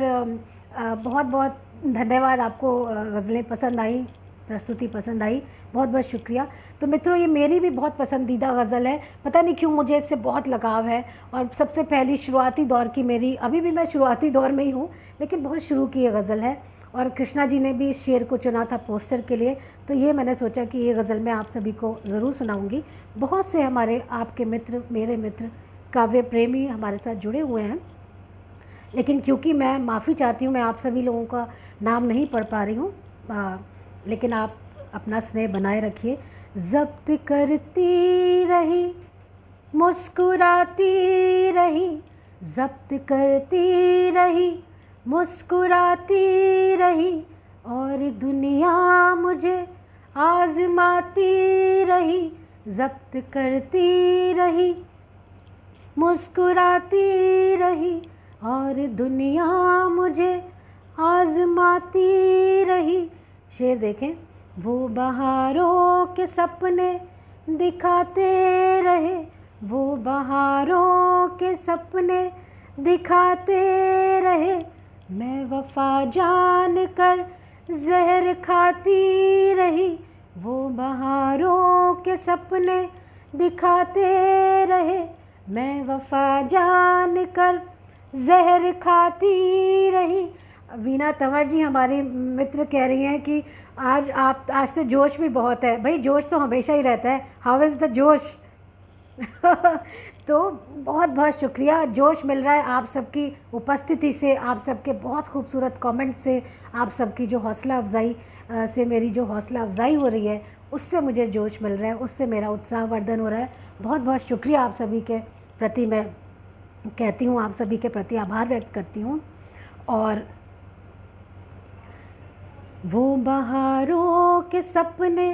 बहुत बहुत धन्यवाद। आपको गज़लें पसंद आई, प्रस्तुति पसंद आई, बहुत बहुत शुक्रिया। तो मित्रों ये मेरी भी बहुत पसंदीदा गज़ल है, पता नहीं क्यों मुझे इससे बहुत लगाव है। और सबसे पहली शुरुआती दौर की मेरी, अभी भी मैं शुरुआती दौर में ही हूँ लेकिन बहुत शुरू की ये गज़ल है। और कृष्णा जी ने भी इस शेर को चुना था पोस्टर के लिए, तो ये मैंने सोचा कि ये गज़ल मैं आप सभी को ज़रूर सुनाऊंगी। बहुत से हमारे आपके मित्र, मेरे मित्र, काव्य प्रेमी हमारे साथ जुड़े हुए हैं लेकिन क्योंकि मैं माफ़ी चाहती हूँ, मैं आप सभी लोगों का नाम नहीं पढ़ पा रही हूँ, लेकिन आप अपना स्नेह बनाए रखिए। ज़ब्त करती रही, मुस्कुराती रही, ज़ब्त करती रही, मुस्कुराती रही, और दुनिया मुझे आज़माती रही। ज़ब्त करती रही, मुस्कुराती रही, और दुनिया मुझे आज़माती रही। शेर देखें। वो बहारों के सपने दिखाते रहे, वो बहारों के सपने दिखाते रहे, मैं वफ़ा जान कर जहर खाती रही। वो बहारों के सपने दिखाते रहे, मैं वफ़ा जान कर जहर खाती रही। वीना तंवर जी हमारी मित्र कह रही हैं कि आज तो जोश भी बहुत है। भाई जोश तो हमेशा ही रहता है, हाउ इज़ द जोश। तो बहुत बहुत शुक्रिया, जोश मिल रहा है आप सबकी उपस्थिति से, आप सबके बहुत खूबसूरत कमेंट से, आप सबकी जो हौसला अफजाई से मेरी जो हौसला अफजाई हो रही है उससे मुझे जोश मिल रहा है, उससे मेरा उत्साहवर्धन हो रहा है। बहुत बहुत शुक्रिया आप सभी के प्रति मैं कहती हूँ, आप सभी के प्रति आभार व्यक्त करती हूँ। और वो बहारों के सपने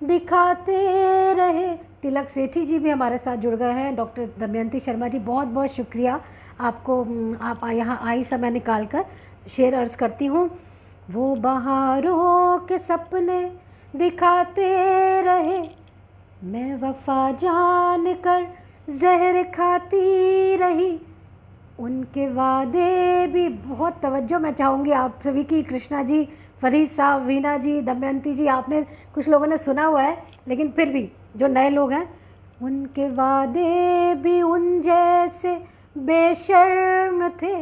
दिखाते रहे। तिलक सेठी जी भी हमारे साथ जुड़ गए हैं। डॉक्टर दमयंती शर्मा जी बहुत बहुत शुक्रिया आपको, आप यहाँ आई समय निकाल कर। शेर अर्ज़ करती हूँ। वो बहारों के सपने दिखाते रहे, मैं वफ़ा जान कर जहर खाती रही, उनके वादे भी। बहुत तवज्जो मैं चाहूँगी आप सभी की। कृष्णा जी, फरीद साहब, वीना जी, दमयंती जी, आपने कुछ लोगों ने सुना हुआ है, लेकिन फिर भी जो नए लोग हैं, उनके वादे भी उन जैसे बेशर्म थे,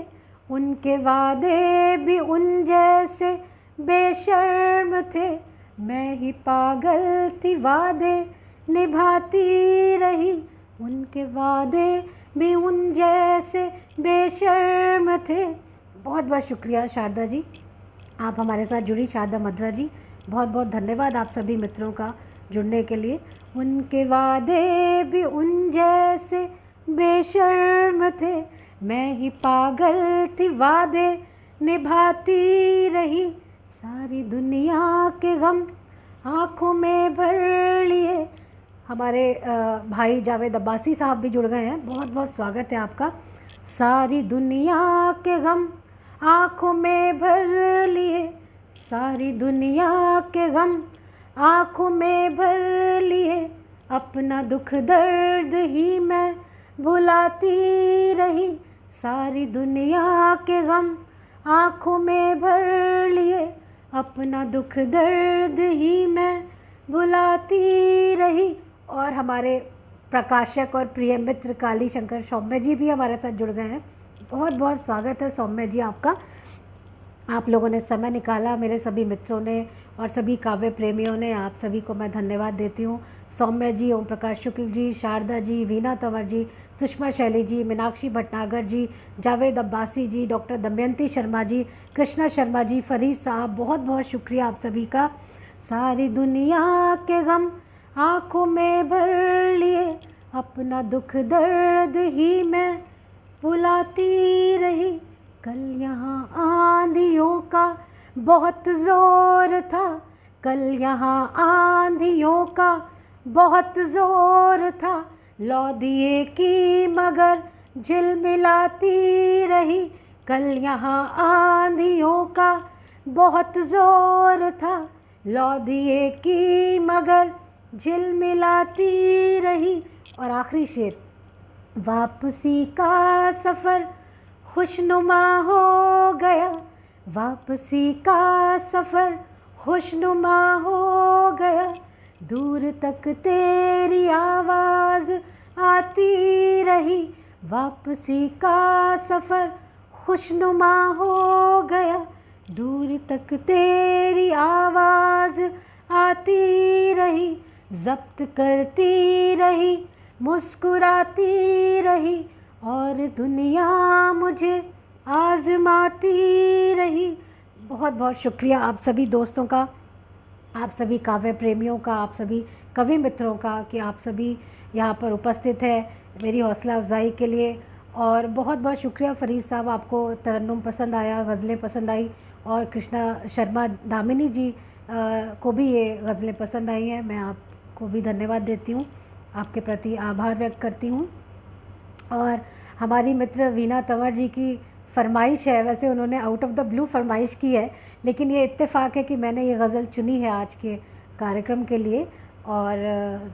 उनके वादे भी उन जैसे बेशर्म थे, मैं ही पागल थी वादे निभाती रही, उनके वादे भी उन जैसे बेशर्म थे। बहुत बहुत शुक्रिया शारदा जी, आप हमारे साथ जुड़ी। शारदा मद्रा जी, बहुत बहुत धन्यवाद आप सभी मित्रों का जुड़ने के लिए। उनके वादे भी उन जैसे बेशर्म थे, मैं ही पागल थी वादे निभाती रही, सारी दुनिया के गम आँखों में भर लिए। हमारे भाई जावेद अब्बासी साहब भी जुड़ गए हैं, बहुत बहुत स्वागत है आपका। सारी दुनिया के गम आँखों में भर लिए, सारी दुनिया के गम आँखों में भर लिए, अपना दुख दर्द ही मैं भुलाती रही, सारी दुनिया के गम आँखों में भर लिए, अपना दुख दर्द ही मैं भुलाती रही। और हमारे प्रकाशक और प्रिय मित्र काली शंकर सौम्य जी भी हमारे साथ जुड़ गए हैं। बहुत बहुत स्वागत है सौम्य जी आपका, आप लोगों ने समय निकाला, मेरे सभी मित्रों ने और सभी काव्य प्रेमियों ने, आप सभी को मैं धन्यवाद देती हूँ। सौम्य जी, ओम प्रकाश शुक्ल जी, शारदा जी, वीना तंवर जी, सुषमा शैली जी, मीनाक्षी भटनागर जी, जावेद अब्बासी जी, डॉक्टर दमयंती शर्मा जी, कृष्णा शर्मा जी, फरीद साहब, बहुत बहुत शुक्रिया आप सभी का। सारी दुनिया के गम आँखों में भर लिए, अपना दुख दर्द ही मैं भुलाती रही, कल यहाँ आंधियों का बहुत ज़ोर था, कल यहाँ आंधियों का बहुत ज़ोर था, लौ दिए की मगर झिलमिलाती रही, कल यहाँ आंधियों का बहुत ज़ोर था, लौ दिए की मगर झिलमिलाती रही। और आखिरी शेर, वापसी का सफ़र खुशनुमा हो गया, वापसी का सफ़र खुशनुमा हो गया, दूर तक तेरी आवाज़ आती रही, वापसी का सफ़र खुशनुमा हो गया, दूर तक तेरी आवाज़ आती रही, ज़ब्त करती रही, मुस्कुराती रही, और दुनिया मुझे आजमाती रही। बहुत बहुत शुक्रिया आप सभी दोस्तों का, आप सभी काव्य प्रेमियों का, आप सभी कवि मित्रों का कि आप सभी यहाँ पर उपस्थित है मेरी हौसला अफजाई के लिए। और बहुत बहुत शुक्रिया फरीद साहब, आपको तरन्नुम पसंद आया, गज़लें पसंद आई, और कृष्णा शर्मा दामिनी जी को भी ये गज़लें पसंद आई हैं। मैं आपको भी धन्यवाद देती हूँ, आपके प्रति आभार व्यक्त करती हूँ। और हमारी मित्र वीना तंवर जी की फरमाइश है, वैसे उन्होंने आउट ऑफ द ब्लू फरमाइश की है, लेकिन ये इत्तेफाक है कि मैंने ये गज़ल चुनी है आज के कार्यक्रम के लिए। और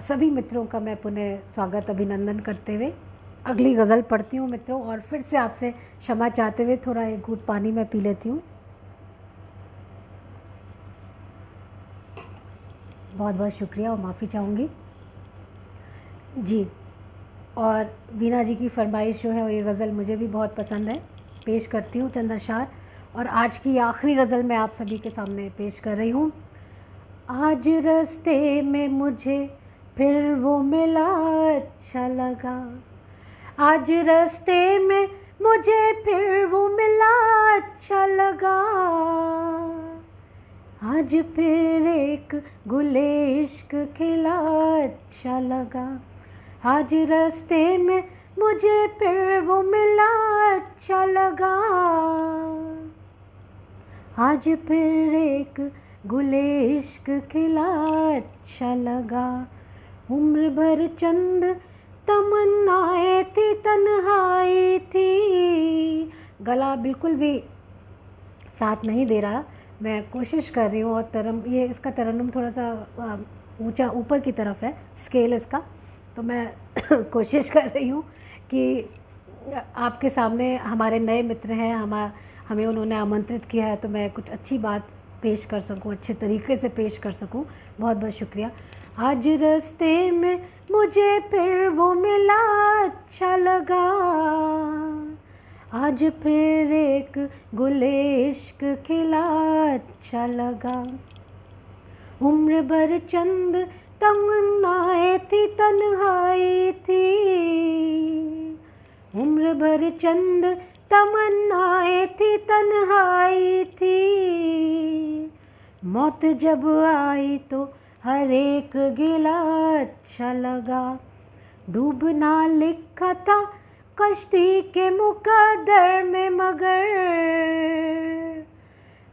सभी मित्रों का मैं पुनः स्वागत अभिनंदन करते हुए अगली गज़ल पढ़ती हूँ मित्रों, और फिर से आपसे क्षमा चाहते हुए थोड़ा एक घूंट पानी मैं पी लेती हूँ। बहुत बहुत शुक्रिया और माफ़ी चाहूँगी जी। और वीना जी की फरमाइश जो है ये गज़ल मुझे भी बहुत पसंद है, पेश करती हूँ चंद अशार। और आज की आखिरी गज़ल मैं आप सभी के सामने पेश कर रही हूँ। आज रास्ते में मुझे फिर वो मिला अच्छा लगा, आज रास्ते में मुझे फिर वो मिला अच्छा लगा, आज फिर एक गुले इश्क खिला अच्छा लगा, आज रास्ते में मुझे फिर वो मिला अच्छा लगा, आज फिर एक गुले इश्क खिला अच्छा लगा। उम्र भर चंद तमन्नाएं थी, तन्हाई थी। गला बिल्कुल भी साथ नहीं दे रहा, मैं कोशिश कर रही हूँ। और ये इसका तरन्नुम थोड़ा सा ऊंचा ऊपर की तरफ है स्केल इसका, तो मैं कोशिश कर रही हूँ कि आपके सामने हमारे नए मित्र हैं, हमें उन्होंने आमंत्रित किया है, तो मैं कुछ अच्छी बात पेश कर सकूं, अच्छे तरीके से पेश कर सकूं। बहुत बहुत शुक्रिया। आज रास्ते में मुझे फिर वो मिला अच्छा लगा, आज फिर एक गुले इश्क खिला अच्छा लगा। उम्र भर चंद तमन्नाएं थी, तन्हाई थी। उम्र भर चंद तमन्नाएं थी, तन्हाई थी। मौत जब आई तो हर एक गिला अच्छा लगा। डूबना लिखा था कश्ती के मुकद्दर में, मगर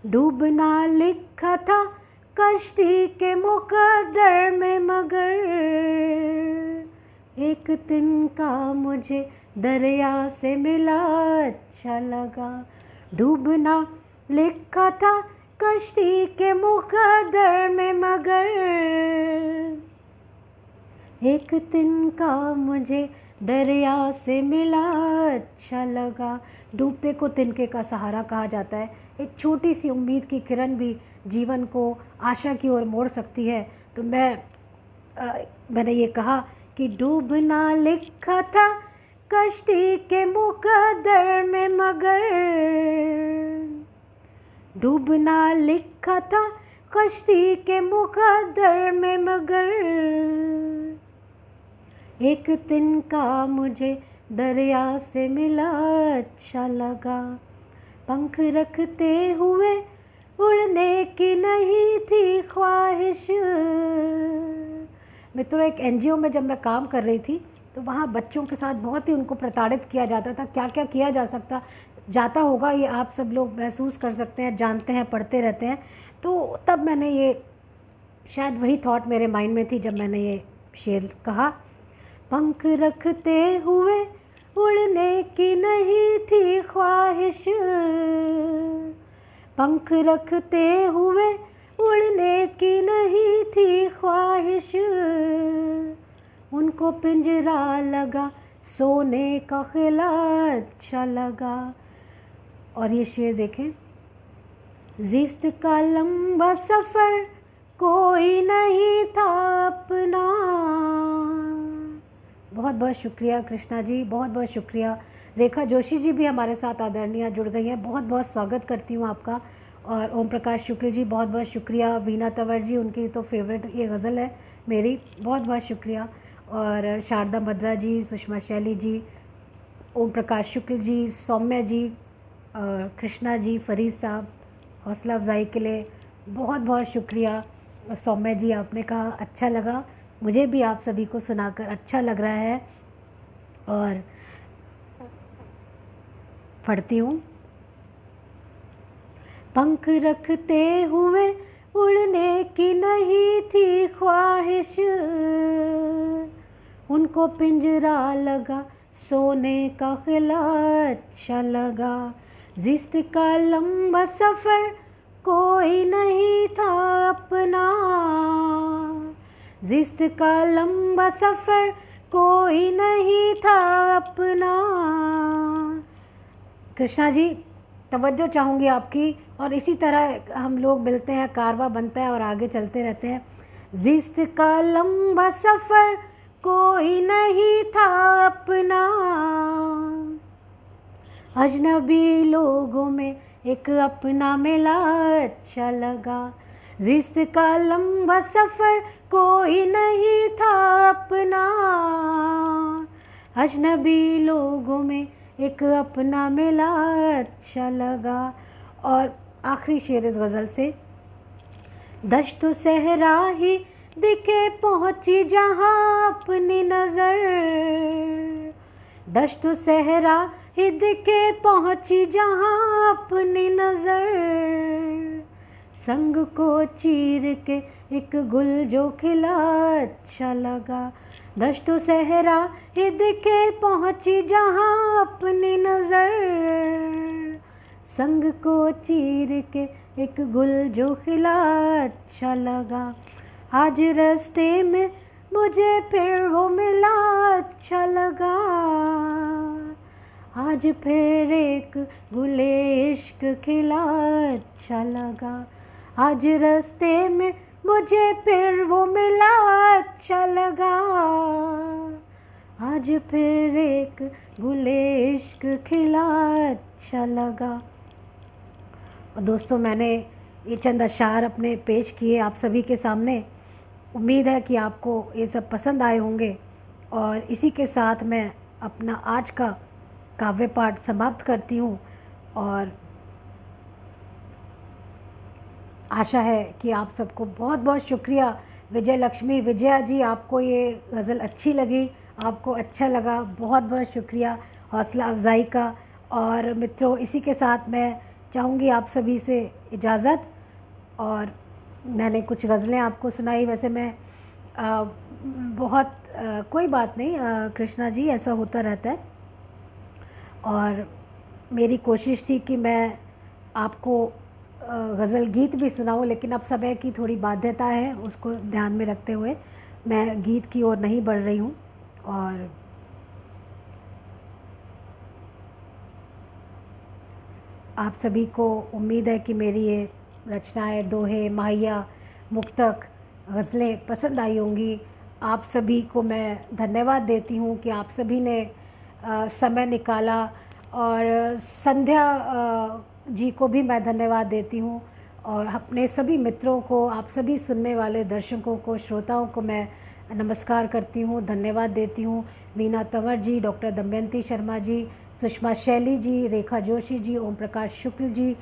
डूबना लिखा था कश्ती के मुकद्दर में, मगर एक तिनका मुझे दरिया से मिला अच्छा लगा। डूबना लिखा था कश्ती के मुकद्दर में, मगर एक तिनका मुझे दरिया से मिला अच्छा लगा। डूबते को तिनके का सहारा कहा जाता है। एक छोटी सी उम्मीद की किरण भी जीवन को आशा की ओर मोड़ सकती है। तो मैंने ये कहा कि डूबना लिखा था कश्ती के मुकद्दर में, मगर डूबना लिखा था कश्ती के मुकद्दर में, मगर एक तिनका मुझे दरिया से मिला अच्छा लगा। पंख रखते हुए उड़ने की नहीं थी ख्वाहिश। मित्रों, एक एनजीओ में जब मैं काम कर रही थी तो वहाँ बच्चों के साथ बहुत ही उनको प्रताड़ित किया जाता था। क्या क्या किया जाता होगा ये आप सब लोग महसूस कर सकते हैं, जानते हैं, पढ़ते रहते हैं। तो तब मैंने ये शायद वही थॉट मेरे माइंड में थी जब मैंने ये शेर कहा। पंख रखते हुए उड़ने की नहीं थी ख्वाहिश। पंख रखते हुए उड़ने की नहीं थी ख्वाहिश। उनको पिंजरा लगा सोने का खिला अच्छा लगा। और ये शेर देखें, जिस्त का लंबा सफ़र कोई नहीं था अपना। बहुत बहुत शुक्रिया कृष्णा जी, बहुत बहुत शुक्रिया। रेखा जोशी जी भी हमारे साथ आदरणीय जुड़ गई हैं, बहुत बहुत स्वागत करती हूँ आपका। और ओम प्रकाश शुक्ल जी, बहुत बहुत शुक्रिया। वीना तंवर जी, उनकी तो फेवरेट ये गज़ल है मेरी, बहुत बहुत शुक्रिया। और शारदा मद्रा जी, सुषमा शैली जी, ओम प्रकाश शुक्ल जी, सौम्या जी, कृष्णा जी, फरीद साहब, हौसला अफजाई के लिए बहुत बहुत शुक्रिया। सौम्या जी, आपने कहा अच्छा लगा, मुझे भी आप सभी को सुनाकर अच्छा लग रहा है। और पढ़ती हूँ। पंख रखते हुए उड़ने की नहीं थी ख्वाहिश, उनको पिंजरा लगा सोने का खिला अच्छा लगा। जिस्त का लंबा सफ़र कोई नहीं था अपना, जिस्त का लंबा सफ़र कोई नहीं था अपना। कृष्णा जी, तवज्जो चाहूँगी आपकी, और इसी तरह हम लोग मिलते हैं, कारवा बनता है और आगे चलते रहते हैं। जिस्त का लंबा सफ़र कोई नहीं था अपना, अजनबी लोगों में एक अपना मिला अच्छा लगा। जिस्त का लंबा सफ़र कोई नहीं था अपना, अजनबी लोगों में एक अपना मिला अच्छा लगा। और आखिरी शेर इस गज़ल से। दश्त सहरा ही दिखे पहुँची जहाँ अपनी नज़र, दश्त सहरा ही दिखे पहुँची जहाँ अपनी नज़र। संग को चीर के एक गुल जो खिला अच्छा लगा। दश्त सहरा ही दिखे पहुँची जहाँ अपनी नज़र, संग को चीर के एक गुल जो खिला अच्छा लगा। आज रास्ते में मुझे फिर वो मिला अच्छा लगा, आज फिर एक गुले इश्क खिला अच्छा लगा। आज रास्ते में मुझे फिर वो मिला अच्छा लगा, आज फिर एक गुले इश्क खिला अच्छा लगा। और दोस्तों, मैंने ये चंद अशार अपने पेश किए आप सभी के सामने। उम्मीद है कि आपको ये सब पसंद आए होंगे। और इसी के साथ मैं अपना आज का काव्य पाठ समाप्त करती हूँ। और आशा है कि आप सबको बहुत बहुत शुक्रिया। विजय लक्ष्मी, विजया जी, आपको ये गज़ल अच्छी लगी, आपको अच्छा लगा, बहुत बहुत शुक्रिया हौसला अफजाई का। और मित्रों, इसी के साथ मैं चाहूँगी आप सभी से इजाज़त। और मैंने कुछ गज़लें आपको सुनाई, वैसे मैं कोई बात नहीं कृष्णा जी, ऐसा होता रहता है। और मेरी कोशिश थी कि मैं आपको गज़ल गीत भी सुनाऊं, लेकिन अब समय की थोड़ी बाध्यता है, उसको ध्यान में रखते हुए मैं गीत की ओर नहीं बढ़ रही हूं। और आप सभी को उम्मीद है कि मेरी ये रचनाएं, दोहे, माहिया, मुक्तक, गज़लें पसंद आई होंगी। आप सभी को मैं धन्यवाद देती हूँ कि आप सभी ने समय निकाला। और संध्या जी को भी मैं धन्यवाद देती हूँ। और अपने सभी मित्रों को, आप सभी सुनने वाले दर्शकों को, श्रोताओं को मैं नमस्कार करती हूँ, धन्यवाद देती हूँ। मीना तंवर जी, डॉक्टर दमयंती शर्मा जी, सुषमा शैली जी, रेखा जोशी जी, ओम प्रकाश शुक्ल जी,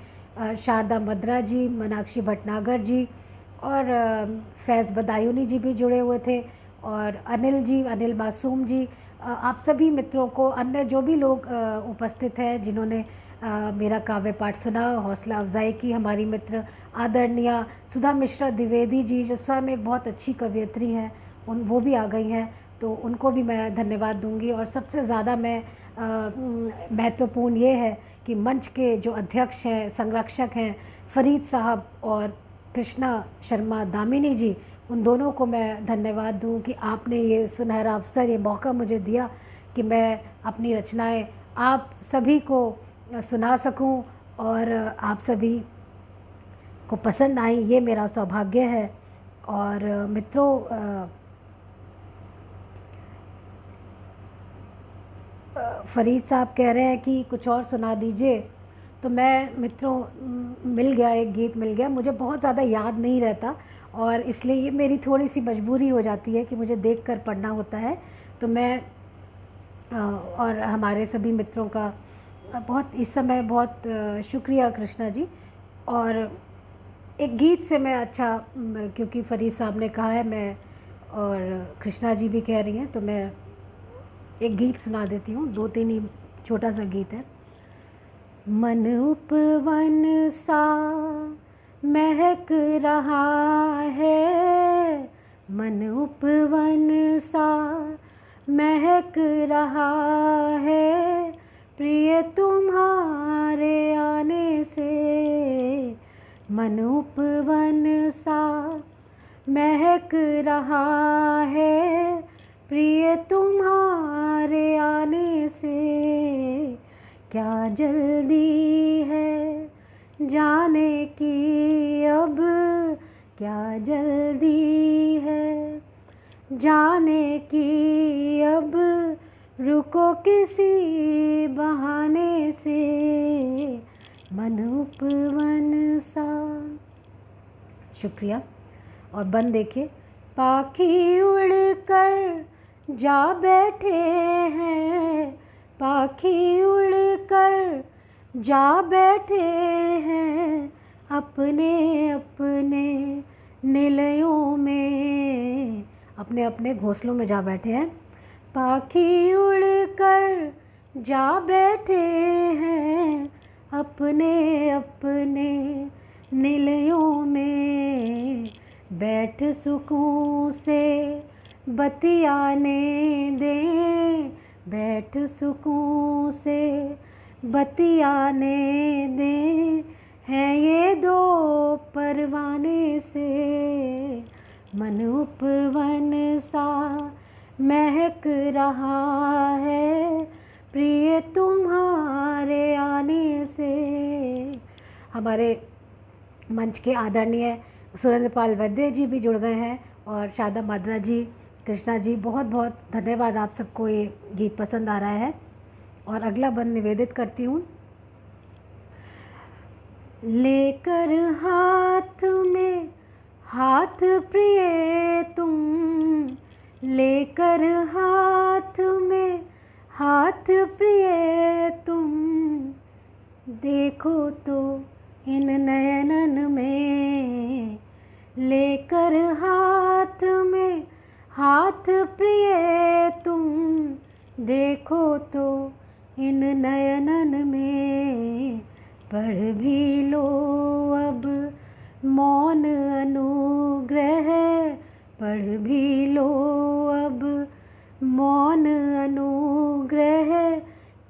शारदा मद्रा जी, मीनाक्षी भटनागर जी, और फैज़ बदायूनी जी भी जुड़े हुए थे, और अनिल जी, अनिल मासूम जी, आप सभी मित्रों को, अन्य जो भी लोग उपस्थित हैं जिन्होंने मेरा काव्य पाठ सुना, हौसला अफजाई की। हमारी मित्र आदरणीय सुधा मिश्रा द्विवेदी जी, जो स्वयं एक बहुत अच्छी कवयित्री हैं, वो भी आ गई हैं, तो उनको भी मैं धन्यवाद दूंगी। और सबसे ज़्यादा मैं महत्वपूर्ण ये है कि मंच के जो अध्यक्ष हैं, संरक्षक हैं, फरीद साहब और कृष्णा शर्मा दामिनी जी, उन दोनों को मैं धन्यवाद दूं कि आपने ये सुनहरा अवसर, ये मौका मुझे दिया कि मैं अपनी रचनाएं आप सभी को सुना सकूं और आप सभी को पसंद आई, ये मेरा सौभाग्य है। और मित्रों, फरीद साहब कह रहे हैं कि कुछ और सुना दीजिए, तो मैं मित्रों, मिल गया, एक गीत मिल गया, मुझे बहुत ज़्यादा याद नहीं रहता, और इसलिए ये मेरी थोड़ी सी मजबूरी हो जाती है कि मुझे देखकर पढ़ना होता है। तो मैं और हमारे सभी मित्रों का बहुत इस समय बहुत शुक्रिया कृष्णा जी। और एक गीत से मैं क्योंकि फरीद साहब ने कहा है, मैं और कृष्णा जी भी कह रही हैं, तो मैं एक गीत सुना देती हूँ। 2-3 ही छोटा सा गीत है। मन उपवन सा महक रहा है, मन उपवन सा महक रहा है, प्रिय तुम्हारे आने से। मन उपवन सा महक रहा है, प्रिय तुम्हारे आने से। क्या जल्दी है जाने की अब, क्या जल्दी है जाने की अब, रुको किसी बहाने से। मन उपवन सा। शुक्रिया। और बन देखिए, पाखी उड़कर जा बैठे हैं, पाखी उड़कर जा बैठे हैं, अपने अपने निलयों में, अपने अपने घोंसलों में जा बैठे हैं। पाखी उड़कर जा बैठे हैं, अपने अपने निलयों में, बैठ सुकून से बतियाने दें, बैठ सुकून से बतियाने दें, है ये दो परवाने से। मन उपवन सा महक रहा है, प्रिय तुम्हारे आने से। हमारे मंच के आदरणीय सुरेंद्र पाल वैद्य जी भी जुड़ गए हैं, और शारदा माद्रा जी, कृष्णा जी, बहुत बहुत धन्यवाद। आप सबको ये गीत पसंद आ रहा है। और अगला बंद निवेदित करती हूँ। लेकर हाथ में हाथ प्रिय तुम, लेकर हाथ में हाथ प्रिय तुम, देखो तो इन नयनन में, लेकर हाथ में हाथ प्रिय तुम, देखो तो इन नयनन में, पढ़ भी लो अब मौन अनुग्रह, पढ़ भी लो अब मौन अनुग्रह,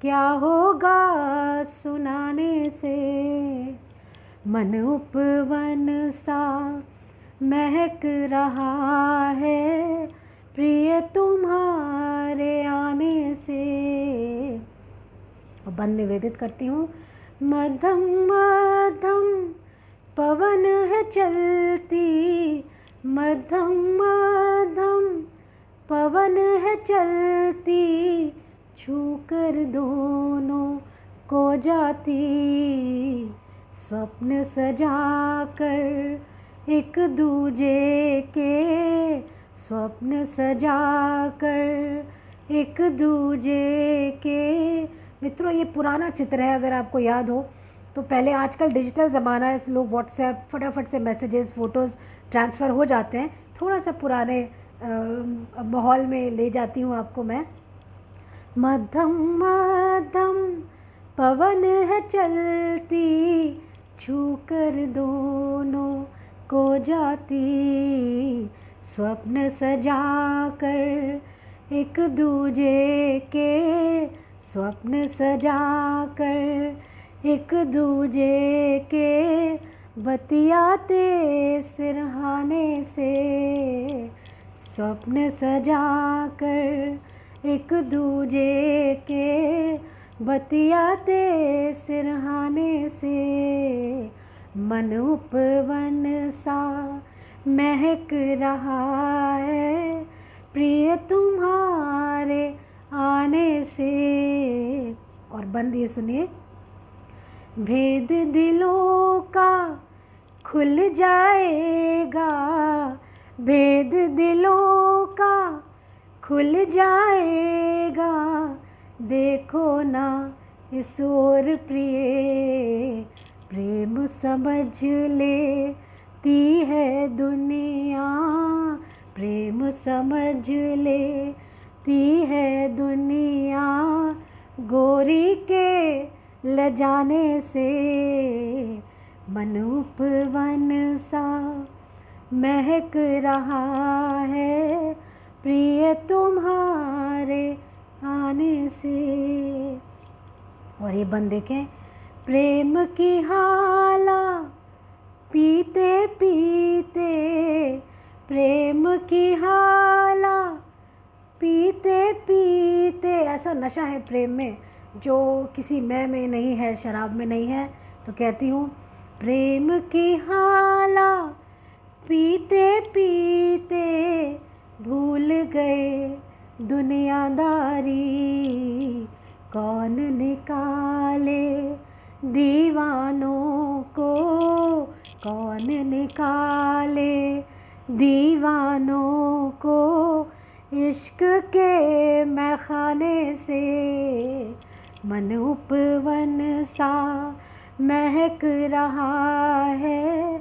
क्या होगा सुनाने से। मन उपवन सा महक रहा है, प्रिय तुम्हारे आने से। और बंद निवेदित करती हूँ। मध्यम मध्यम पवन है चलती, मध्यम मध्यम पवन है चलती, छूकर दोनों को जाती, स्वप्न सजाकर एक दूजे के, स्वप्न सजाकर एक दूजे के। मित्रों, ये पुराना चित्र है, अगर आपको याद हो तो। पहले, आजकल डिजिटल ज़माना है, लोग व्हाट्सएप फटाफट से मैसेजेस फ़ोटोज़ ट्रांसफ़र हो जाते हैं। थोड़ा सा पुराने माहौल में ले जाती हूँ आपको मैं। मध्यम मध्यम पवन है चलती, छूकर दोनों को जाती, स्वप्न सजाकर एक दूजे के, स्वप्न सजाकर एक दूजे के, बतियाते सिरहाने से, स्वप्न सजाकर एक दूजे के, बतियाते सिरहाने से। मन उपवन सा महक रहा है, प्रिय तुम्हारे आने से। और बंद ये सुनिए। भेद दिलों का खुल जाएगा, भेद दिलों का खुल जाएगा, देखो ना इस ओर प्रिय, प्रेम समझ लेती है दुनिया, प्रेम समझ लेती है दुनिया, गोरी के लजाने से मन उपवन सा महक रहा है, प्रिय तुम्हारे आने से। और ये बंद देखें, प्रेम की हाला पीते पीते, प्रेम की हाला पीते पीते, ऐसा नशा है प्रेम में जो किसी मय में नहीं है, शराब में नहीं है। तो कहती हूँ, प्रेम की हाला पीते पीते भूल गए दुनियादारी, कौन निकाले दीवानों को, कौन निकाले दीवानों को इश्क के मैखाने से, मन उपवन सा महक रहा है,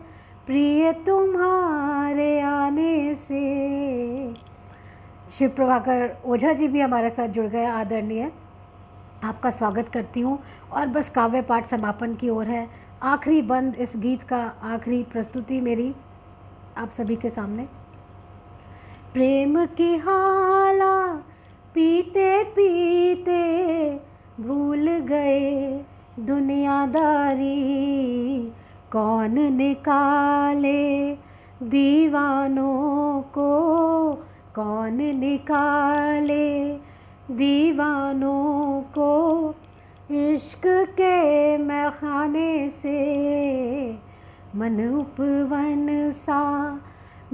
प्रिय तुम्हारे आने से। शिव प्रभाकर ओझा जी भी हमारे साथ जुड़ गए, आदरणीय, आपका स्वागत करती हूँ। और बस काव्य पाठ समापन की ओर है, आखिरी बंद इस गीत का, आखिरी प्रस्तुति मेरी आप सभी के सामने। प्रेम की हाला पीते पीते भूल गए दुनियादारी, कौन निकाले दीवानों को, कौन निकाले दीवानों को इश्क के मैखाने से, मन उपवन सा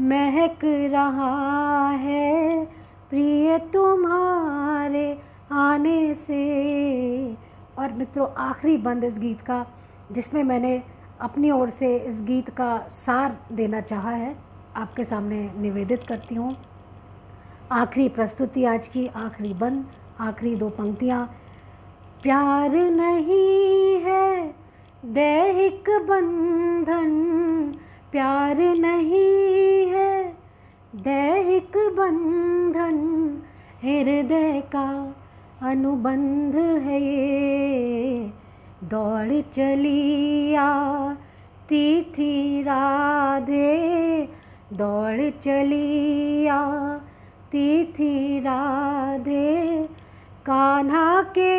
महक रहा है, प्रिय तुम्हारे आने से। और मित्रों, आखिरी बंद इस गीत का, जिसमें मैंने अपनी ओर से इस गीत का सार देना चाहा है, आपके सामने निवेदित करती हूँ। आखिरी प्रस्तुति आज की, आखिरी बंद, आखिरी दो पंक्तियाँ। प्यार नहीं है दैहिक बंधन, प्यार नहीं है दैहिक बंधन, हृदय का अनुबंध है ये, दौड़ चली आती थी राधे, दौड़ चली आती थी राधे, कान्हा के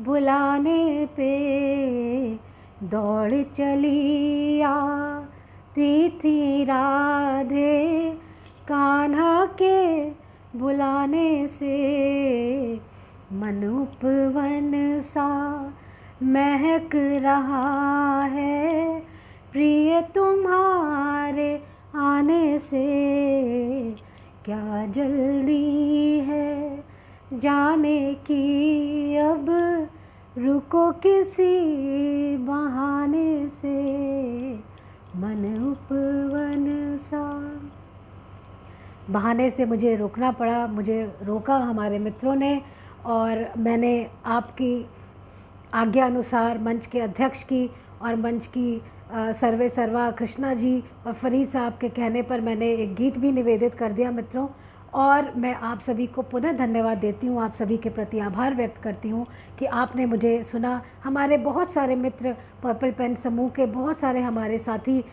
बुलाने पे, दौड़ चली आती थी राधे, कान्हा के बुलाने से, मन उपवन सा महक रहा है, प्रिय तुम्हारे आने से, क्या जल्दी है जाने की, अब रुको किसी बहाने से, मन उपवन सा। बहाने से मुझे रोकना पड़ा, मुझे रोका हमारे मित्रों ने, और मैंने आपकी आज्ञा अनुसार मंच के अध्यक्ष की और मंच की सर्वे सर्वा कृष्णा जी और फरीद साहब के कहने पर मैंने एक गीत भी निवेदित कर दिया मित्रों। और मैं आप सभी को पुनः धन्यवाद देती हूँ, आप सभी के प्रति आभार व्यक्त करती हूँ कि आपने मुझे सुना। हमारे बहुत सारे मित्र, पर्पल पेन समूह के बहुत सारे हमारे साथी,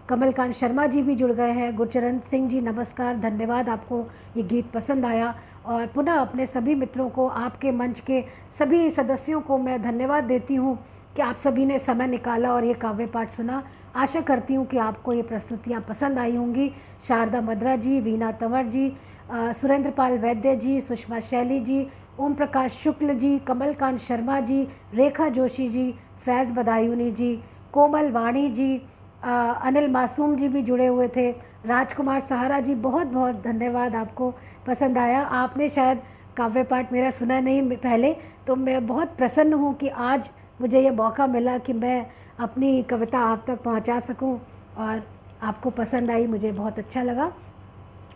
कमलकांत शर्मा जी भी जुड़ गए हैं। गुरचरण सिंह जी नमस्कार, धन्यवाद, आपको ये गीत पसंद आया। और पुनः अपने सभी मित्रों को, आपके मंच के सभी सदस्यों को मैं धन्यवाद देती हूँ कि आप सभी ने समय निकाला और ये काव्य पाठ सुना। आशा करती हूँ कि आपको ये प्रस्तुतियाँ पसंद आई होंगी। शारदा मद्रा जी, वीना तंवर जी, सुरेंद्र पाल वैद्य जी, सुषमा शैली जी, ओम प्रकाश शुक्ल जी, कमलकांत शर्मा जी, रेखा जोशी जी, फैज़ बदायूनी जी, कोमल वाणी जी, अनिल मासूम जी भी जुड़े हुए थे, राजकुमार सहारा जी, बहुत बहुत धन्यवाद, आपको पसंद आया। आपने शायद काव्य पाठ मेरा सुना नहीं पहले, तो मैं बहुत प्रसन्न हूँ कि आज मुझे ये मौका मिला कि मैं अपनी कविता आप तक पहुँचा सकूँ और आपको पसंद आई, मुझे बहुत अच्छा लगा।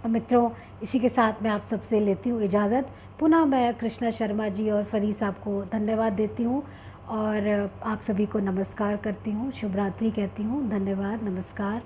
और मित्रों, इसी के साथ मैं आप सबसे लेती हूँ इजाज़त। पुनः मैं कृष्णा शर्मा जी और फरी साहब को धन्यवाद देती हूँ और आप सभी को नमस्कार करती हूँ, शुभ रात्रि कहती हूँ। धन्यवाद, नमस्कार,